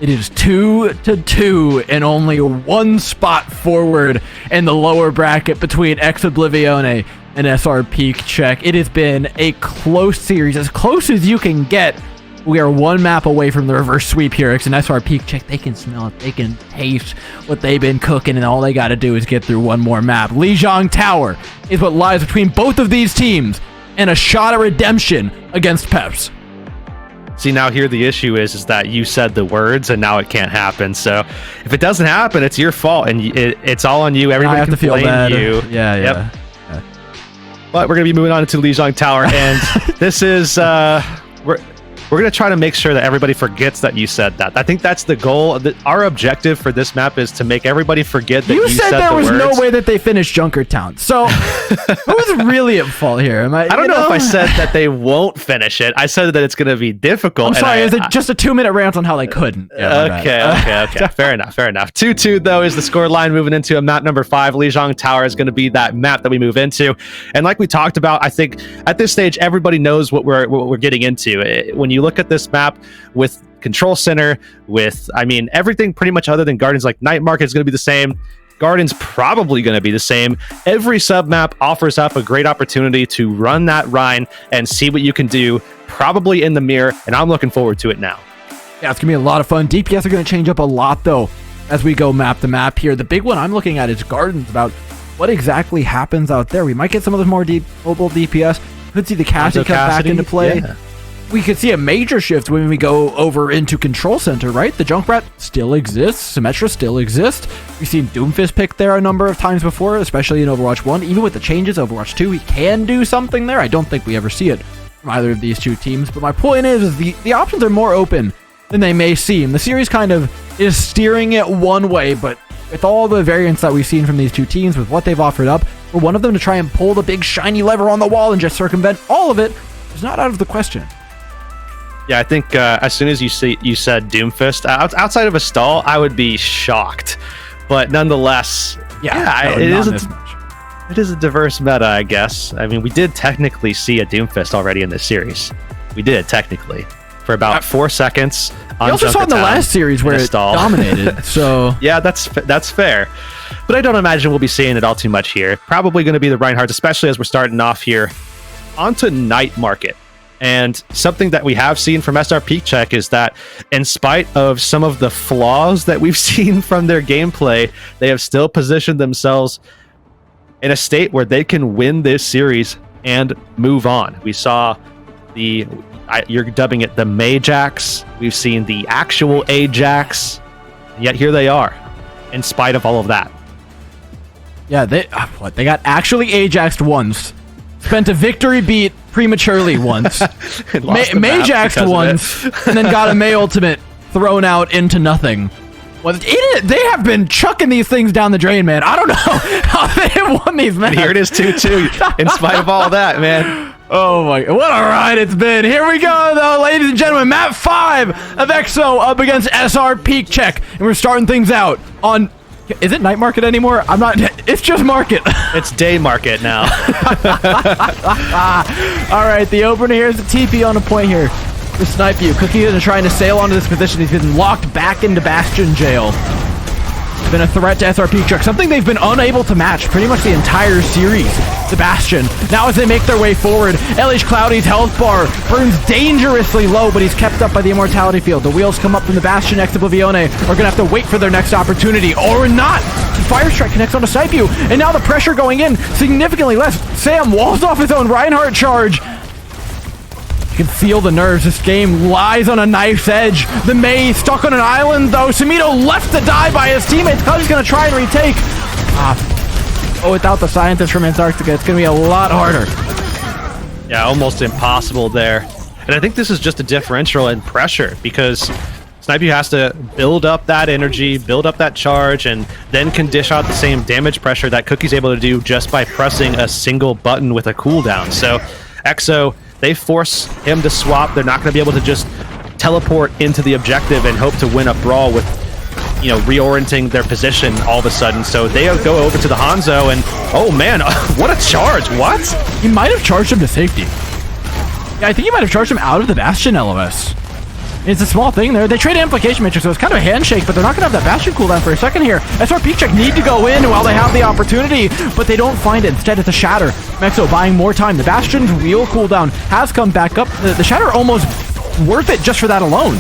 It is 2-2 and only one spot forward in the lower bracket between Oblivione and SrPeakCheck. It has been a close series, as close as you can get. We are one map away from the reverse sweep here. And SrPeakCheck, they can smell it, they can taste what they've been cooking, and all they got to do is get through one more map. Lijiang Tower is what lies between both of these teams, and a shot at redemption against Peps. See, now here the issue is that you said the words and now it can't happen. So if it doesn't happen, it's your fault, and it's all on you. Everybody can blame you. Yeah. Yep. But we're going to be moving on to Lijiang Tower, and this is we're going to try to make sure that everybody forgets that you said that. I think that's the goal. Our objective for this map is to make everybody forget that you said there the was words. No way that they finished Junkertown. So who's really at fault here? I don't know if I said that they won't finish it. I said that it's going to be difficult. I'm sorry, is it just a 2-minute rant on how they couldn't? Yeah, okay. Fair enough. 2-2, though, is the score line moving into a map number 5. Lijiang Tower is going to be that map that we move into. And like we talked about, I think at this stage, everybody knows what we're getting into. When you look at this map with Control Center, with, everything pretty much other than Gardens, like Night Market is going to be the same. Garden's probably going to be the same. Every sub-map offers up a great opportunity to run that Rhine and see what you can do, probably in the mirror, and I'm looking forward to it now. Yeah, it's going to be a lot of fun. DPS are going to change up a lot, though, as we go map to map here. The big one I'm looking at is Gardens, about what exactly happens out there. We might get some of the more mobile DPS. Could see the Cassidy come back into play. we could see a major shift when we go over into Control Center, right? The Junkrat still exists. Symmetra still exists. We've seen Doomfist picked there a number of times before, especially in Overwatch 1. Even with the changes, Overwatch 2, he can do something there. I don't think we ever see it from either of these two teams. But my point is the options are more open than they may seem. The series kind of is steering it one way, but with all the variants that we've seen from these two teams, with what they've offered up, for one of them to try and pull the big shiny lever on the wall and just circumvent all of it is not out of the question. Yeah, I think as soon as you said Doomfist, outside of a stall, I would be shocked. But nonetheless, it is a diverse meta, I guess. I mean, we did technically see a Doomfist already in this series. We did, technically. For about 4 seconds. We also saw in the last series where it dominated. So yeah, that's fair. But I don't imagine we'll be seeing it all too much here. Probably going to be the Reinhardts, especially as we're starting off here. Onto Night Market. And something that we have seen from SrPeakCheck is that in spite of some of the flaws that we've seen from their gameplay, they have still positioned themselves in a state where they can win this series and move on. We saw you're dubbing it the Majax. We've seen the actual Ajax. And yet here they are, in spite of all of that. Yeah, they got actually Ajaxed once. Spent a victory beat prematurely once. Majaxed once, and then got a May Ultimate thrown out into nothing. Well, they have been chucking these things down the drain, man. I don't know how they have won these matches. Here it is 2-2, in spite of all that, man. Oh my, what a ride it's been. Here we go, though, ladies and gentlemen. Map 5 of EXO up against SrPeakCheck. And we're starting things out on... Is it Night Market anymore? I'm not... It's just Market. It's Day Market now. All right, the opener here is the TP on a point here to snipe you. Cookie is trying to sail onto this position. He's been locked back into Bastion jail. Been a threat to SrPeakCheck, something they've been unable to match pretty much the entire series. The Bastion. Now as they make their way forward, LH Cloudy's health bar burns dangerously low, but he's kept up by the Immortality Field. The wheels come up from the Bastion next to Oblivione are going to have to wait for their next opportunity, or not. The Fire Strike connects onto Saipu, and now the pressure going in significantly less. Sam walls off his own Reinhardt charge. You can feel the nerves. This game lies on a knife's edge. The May stuck on an island, though. Samito left to die by his teammates. Cuddy's going to try and retake. Without the scientist from Antarctica, it's going to be a lot harder. Yeah, almost impossible there. And I think this is just a differential in pressure, because SrPeakCheck has to build up that energy, build up that charge, and then can dish out the same damage pressure that Cookie's able to do just by pressing a single button with a cooldown. So EXO, they force him to swap. They're not going to be able to just teleport into the objective and hope to win a brawl with, reorienting their position all of a sudden. So they go over to the Hanzo, and oh man, what a charge! What? He might have charged him to safety. Yeah, I think he might have charged him out of the Bastion LOS. It's a small thing there. They trade Amplification Matrix, so it's kind of a handshake, but they're not going to have that Bastion cooldown for a second here. SrPeakCheck need to go in while they have the opportunity, but they don't find it. Instead, it's a Shatter. Mexo buying more time. The Bastion's wheel cooldown has come back up. The Shatter almost worth it just for that alone.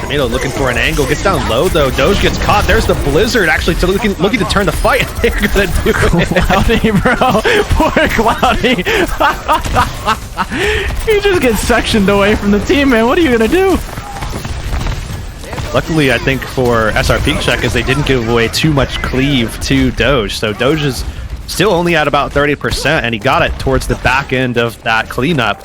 Tomato looking for an angle. Gets down low, though. Doge gets caught. There's the Blizzard, actually looking to turn the fight. They're going to do it. Cloudy, bro. Poor Cloudy. He just gets sectioned away from the team, man. What are you going to do? Luckily, I think for SrPeakCheck, is they didn't give away too much cleave to Doge. So Doge is still only at about 30%, and he got it towards the back end of that cleanup.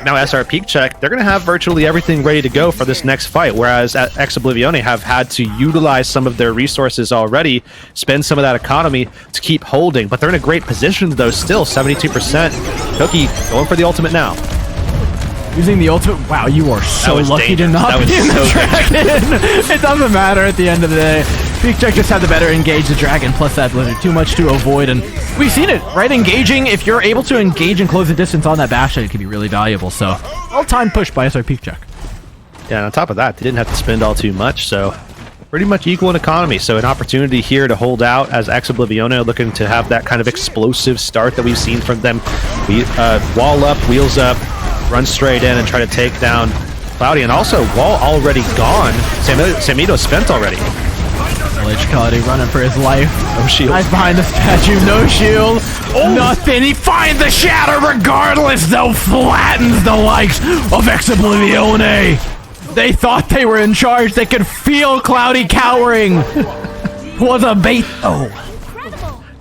Now SrPeakCheck, they're going to have virtually everything ready to go for this next fight, whereas Oblivione have had to utilize some of their resources already, spend some of that economy to keep holding. But they're in a great position, though, still 72%. Cookie going for the ultimate now. Using the ultimate. Wow, you are so lucky to not be in the dragon. It doesn't matter at the end of the day. SrPeakCheck just had to better engage the dragon, plus that Blizzard. Too much to avoid, and we've seen it, right? Engaging, if you're able to engage and close the distance on that Bastion, it can be really valuable. So, well-timed push by SrPeakCheck. Yeah, and on top of that, they didn't have to spend all too much, so pretty much equal in economy. So an opportunity here to hold out as Oblivione looking to have that kind of explosive start that we've seen from them. Wall up, wheels up, run straight in and try to take down Cloudy. And also, wall already gone. Samito spent already. LH Cloudy running for his life. No shield. Hides behind the statue, no shield. Oh. Nothing. He finds the shatter regardless, though. Flattens the likes of Oblivione. They thought they were in charge. They could feel Cloudy cowering. Was a bait. Oh.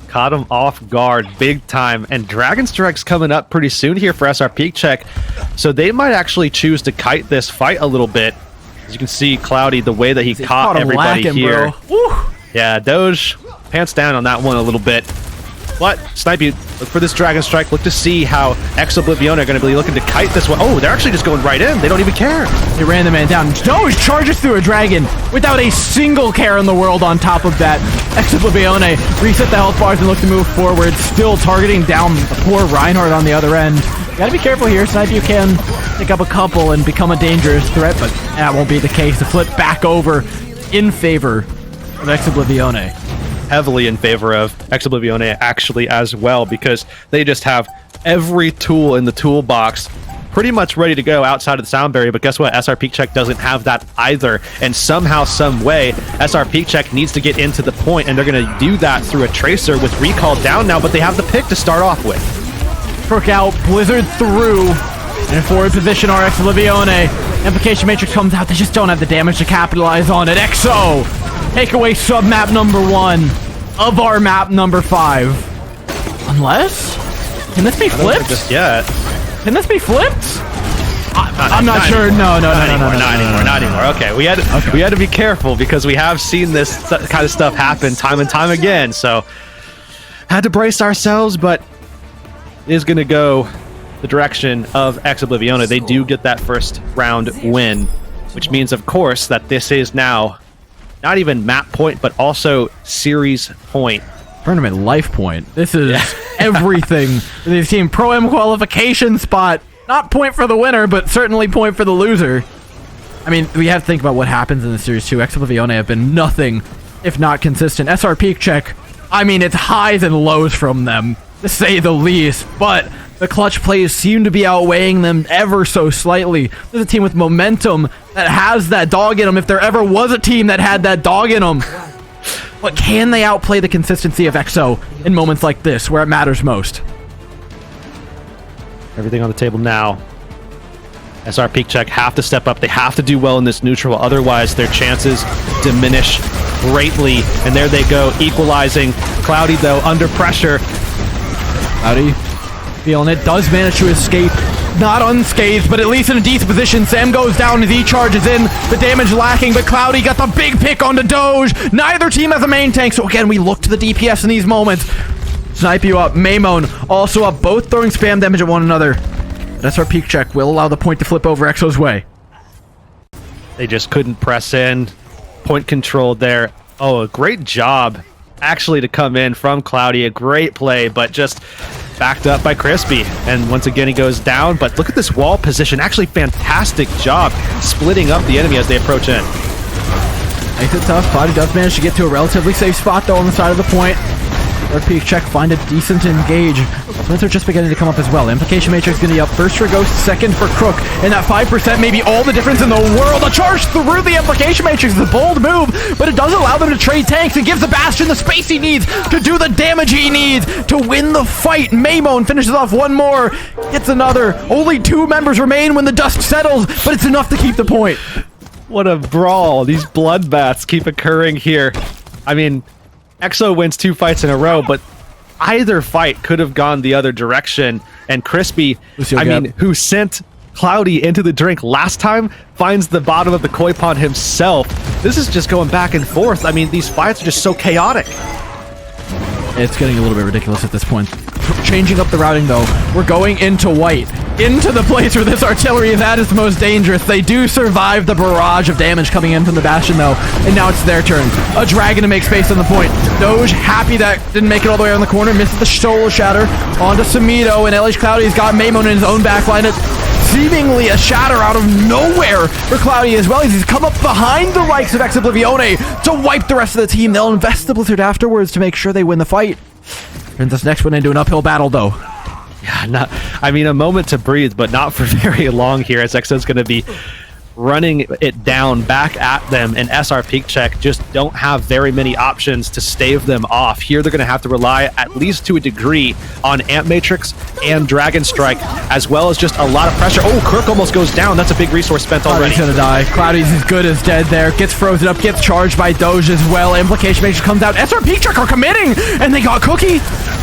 Caught him off guard big time, and Dragon Strike's coming up pretty soon here for SrPeakCheck, so they might actually choose to kite this fight a little bit. As you can see, Cloudy, the way that he caught everybody lacking, here. Woo. Yeah, Doge pants down on that one a little bit. But Snipe, you look for this Dragon Strike. Look to see how Oblivione are going to be looking to kite this one. Oh, they're actually just going right in. They don't even care. They ran the man down. Doge charges through a dragon without a single care in the world on top of that. Oblivione reset the health bars and look to move forward, still targeting down the poor Reinhardt on the other end. You gotta be careful here, Snipe. You can pick up a couple and become a dangerous threat, but that won't be the case. The flip back over in favor of Oblivione. Heavily in favor of Oblivione actually as well, because they just have every tool in the toolbox pretty much ready to go outside of the sound barrier. But guess what? SrPeakCheck doesn't have that either, and somehow, some way, SrPeakCheck needs to get into the point, and they're going to do that through a tracer with recall down now, but they have the pick to start off with. Crook out, Blizzard through, and in forward position are Oblivione. Implication Matrix comes out, they just don't have the damage to capitalize on it. EXO! Take away sub-map number 1 of our map number 5. Unless? Can this be flipped? Just yet. Can this be flipped? I'm not sure. No. Not anymore. Okay, we had to be careful because we have seen this kind of stuff happen time and time again. So had to brace ourselves, but it is going to go the direction of Oblivione. They do get that first round win, which means, of course, that this is now not even map point, but also series point. Tournament life point. This is everything for this team. Pro-Am qualification spot. Not point for the winner, but certainly point for the loser. I mean, we have to think about what happens in the series too. Oblivione have been nothing if not consistent. SrPeakCheck, I mean, it's highs and lows from them, to say the least, but the clutch plays seem to be outweighing them ever so slightly. This is a team with momentum that has that dog in them, if there ever was a team that had that dog in them. But can they outplay the consistency of EXO in moments like this, where it matters most? Everything on the table now. SrPeakCheck have to step up. They have to do well in this neutral, otherwise their chances diminish greatly. And there they go, equalizing. Cloudy, though, under pressure. Cloudy feeling it, does manage to escape. Not unscathed, but at least in a decent position. Sam goes down as he charges in. The damage lacking, but Cloudy got the big pick onto Doge. Neither team has a main tank, so again, we look to the DPS in these moments. Snipe you up. Maymon also up, both throwing spam damage at one another. But SrPeakCheck will allow the point to flip over EXO's way. They just couldn't press in. Point control there. Oh, a great job actually to come in from Cloudy. A great play, but just backed up by Crispy. And once again, he goes down. But look at this wall position. Actually, fantastic job splitting up the enemy as they approach in. Makes it tough. Cloudy does manage to get to a relatively safe spot, though, on the side of the point. SrPeakCheck find a decent engage. Points are just beginning to come up as well. Implication Matrix going to be up first for Ghost, second for Crook. And that 5% may be all the difference in the world. A charge through the Implication Matrix is a bold move, but it does allow them to trade tanks and gives the Bastion the space he needs to do the damage he needs to win the fight. Maymon finishes off one more, gets another. Only 2 members remain when the dust settles, but it's enough to keep the point. What a brawl. These bloodbaths keep occurring here. I mean, EXO wins 2 fights in a row, but either fight could have gone the other direction. And Crispy, who sent Cloudy into the drink last time, finds the bottom of the koi pond himself. This is just going back and forth. I mean, these fights are just so chaotic. It's getting a little bit ridiculous at this point. Changing up the routing, though. We're going into white. Into the place where this artillery is at its most dangerous. They do survive the barrage of damage coming in from the Bastion, though. And now it's their turn. A Dragon to make space on the point. Doge, happy that didn't make it all the way around the corner. Misses the Soul Shatter onto Samido. And LH Cloudy's got Maymon in his own backline. It's seemingly a shatter out of nowhere for Cloudy as well. He's come up behind the likes of Oblivione to wipe the rest of the team. They'll invest the Blizzard afterwards to make sure they win the fight. Turns this next one into an uphill battle, though. Yeah, a moment to breathe, but not for very long here, as EXO's going to be running it down back at them, and SrPeakCheck just don't have very many options to stave them off. Here they're going to have to rely, at least to a degree, on Amp Matrix and Dragon Strike, as well as just a lot of pressure. Oh, Kirk almost goes down. That's a big resource spent already. Cloudy's gonna die. Cloudy's as good as dead there. Gets frozen up, gets charged by Doge as well. Implication Matrix comes out. SrPeakCheck are committing, and they got Cookie.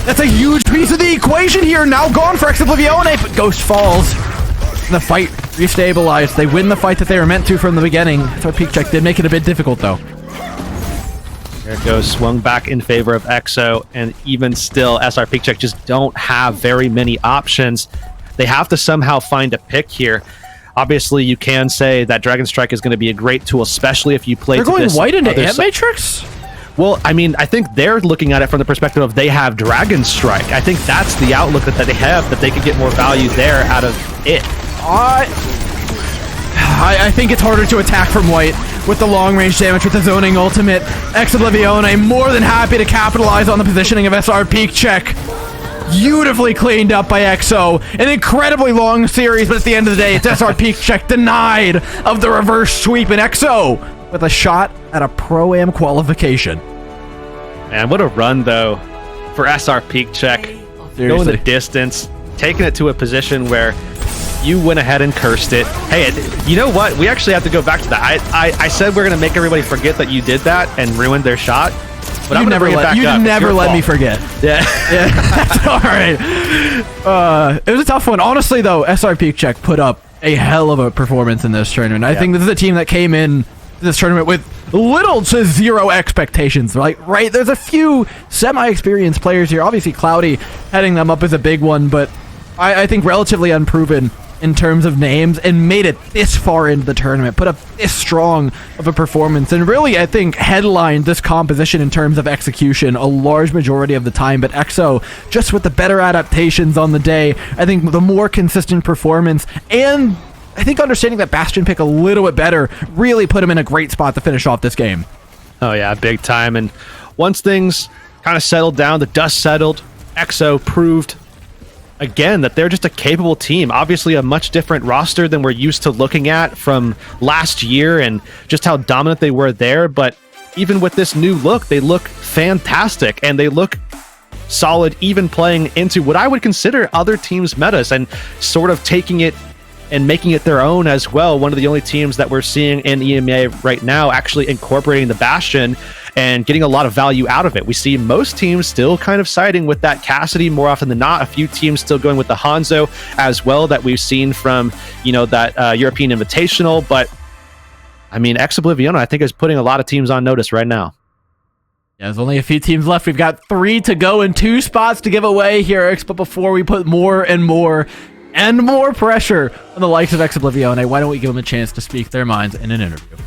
That's a huge piece of the equation here. Now gone for Oblivione, but Ghost falls. The fight restabilized. They win the fight that they were meant to from the beginning. SrPeakCheck did make it a bit difficult, though. There it goes, swung back in favor of EXO, and even still, SrPeakCheck just don't have very many options. They have to somehow find a pick here. Obviously, you can say that Dragon Strike is going to be a great tool, especially if you play. They're going white into Amp Matrix? Well, I mean, I think they're looking at it from the perspective of they have Dragon Strike. I think that's the outlook that they have, that they could get more value there out of it. I think it's harder to attack from white with the long-range damage with the zoning ultimate. Oblivione more than happy to capitalize on the positioning of SrPeakCheck. Beautifully cleaned up by EXO. An incredibly long series, but at the end of the day, it's SrPeakCheck denied of the reverse sweep, and EXO with a shot at a Pro-Am qualification. Man, what a run, though, for SrPeakCheck. Going the distance, taking it to a position where you went ahead and cursed it. Hey, you know what? We actually have to go back to that. I said we're going to make everybody forget that you did that and ruined their shot. But I'm never let me forget. Yeah. Yeah. That's all right. It was a tough one. Honestly, though, SrPeakCheck put up a hell of a performance in this tournament. I think this is a team that came in this tournament with little to zero expectations. Like, right, there's a few semi-experienced players here. Obviously, Cloudy heading them up is a big one, but I think relatively unproven in terms of names, and made it this far into the tournament, put up this strong of a performance, and really, I think, headlined this composition in terms of execution a large majority of the time. But EXO, just with the better adaptations on the day, I think the more consistent performance, and I think understanding that Bastion pick a little bit better, really put him in a great spot to finish off this game. Oh yeah, big time. And once things kind of settled down, the dust settled, EXO proved again that they're just a capable team. Obviously a much different roster than we're used to looking at from last year and just how dominant they were there, but even with this new look, they look fantastic, and they look solid even playing into what I would consider other teams' metas and sort of taking it and making it their own as well. One of the only teams that we're seeing in EMEA right now actually incorporating the Bastion and getting a lot of value out of it. We see most teams still kind of siding with that Cassidy more often than not. A few teams still going with the Hanzo as well that we've seen from, you know, that European Invitational. But I mean, Oblivione, I think, is putting a lot of teams on notice right now. Yeah, there's only a few teams left. We've got 3 to go and 2 spots to give away here, but before we put more and more pressure on the likes of Oblivione, why don't we give them a chance to speak their minds in an interview?